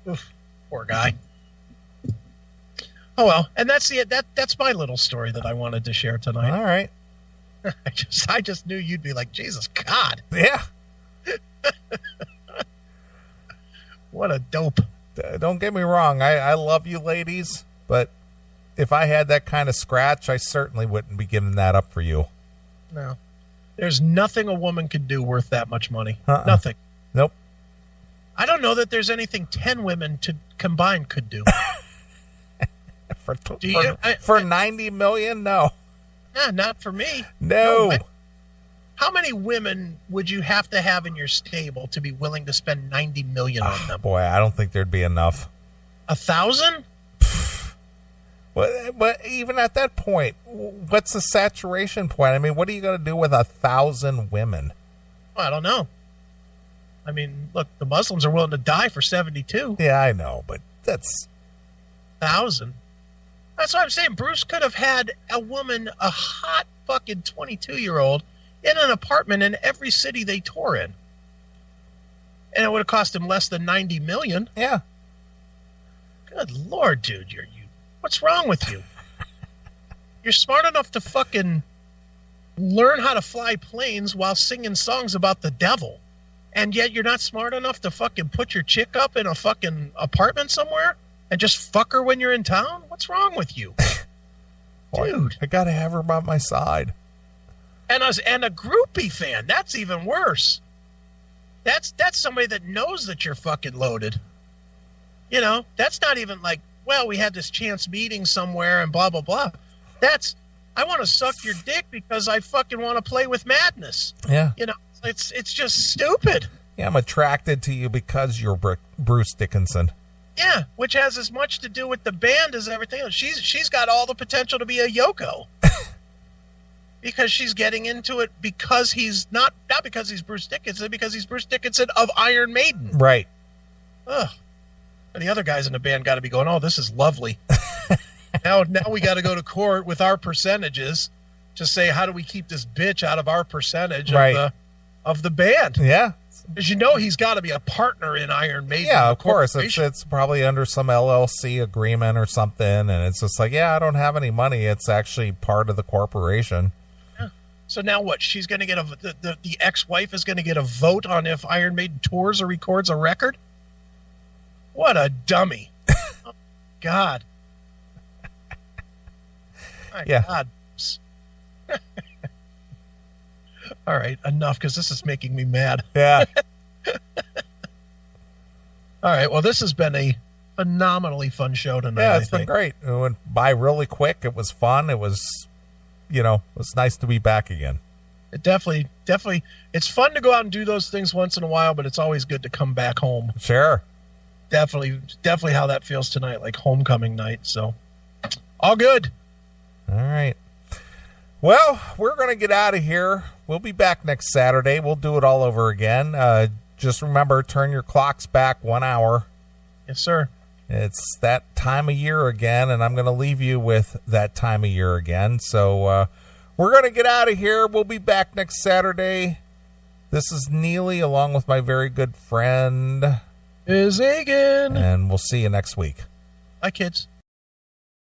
Oof, poor guy. Oh well, and that's that's my little story that I wanted to share tonight. All right. I just knew you'd be like, Jesus God. Yeah. What a dope. Don't get me wrong. I love you ladies, but if I had that kind of scratch, I certainly wouldn't be giving that up for you. No. There's nothing a woman could do worth that much money. Nothing. Nope. I don't know that there's anything 10 women combined could do. For 90 million? No. Nah, not for me. No. How many women would you have to have in your stable to be willing to spend 90 million on them? Boy, I don't think there'd be enough. 1,000? But even at that point, what's the saturation point? I mean, what are you going to do with 1,000 women? Well, I don't know. I mean, look, the Muslims are willing to die for 72. Yeah, I know, but that's 1,000. That's what I'm saying. Bruce could have had a woman, a hot fucking 22-year-old, in an apartment in every city they tour in. And it would have cost him less than $90 million. Yeah. Good Lord, dude. What's wrong with you? You're smart enough to fucking learn how to fly planes while singing songs about the devil. And yet you're not smart enough to fucking put your chick up in a fucking apartment somewhere and just fuck her when you're in town? What's wrong with you? Dude. I got to have her by my side. And a groupie fan. That's even worse. That's somebody that knows that you're fucking loaded. You know, that's not even like, well, we had this chance meeting somewhere and blah, blah, blah. That's, I want to suck your dick because I fucking want to play with madness. Yeah. You know, it's just stupid. Yeah, I'm attracted to you because you're Bruce Dickinson. Yeah, which has as much to do with the band as everything else. She's got all the potential to be a Yoko. Because she's getting into it because he's not because he's Bruce Dickinson, because he's Bruce Dickinson of Iron Maiden. Right. Ugh. And the other guys in the band got to be going, oh, this is lovely. now we got to go to court with our percentages to say, how do we keep this bitch out of our percentage of the band? Yeah. Because you know he's got to be a partner in Iron Maiden. Yeah, of course. It's probably under some LLC agreement or something, and it's just like, yeah, I don't have any money. It's actually part of the corporation. Yeah. So now what? She's going to get the ex-wife is going to get a vote on if Iron Maiden tours or records a record? What a dummy. Oh, God. My yeah. God. All right, enough, because this is making me mad. Yeah. All right, well, this has been a phenomenally fun show tonight. Yeah, it's been great. It went by really quick. It was fun. It was, it was nice to be back again. It definitely, it's fun to go out and do those things once in a while, but it's always good to come back home. Sure. Definitely how that feels tonight, like homecoming night. So, all good. All right. Well, we're going to get out of here. We'll be back next Saturday. We'll do it all over again. Just remember, turn your clocks back 1 hour. Yes, sir. It's that time of year again, and I'm going to leave you with that time of year again. So we're going to get out of here. We'll be back next Saturday. This is Neely, along with my very good friend Is Egan. And we'll see you next week. Bye, kids.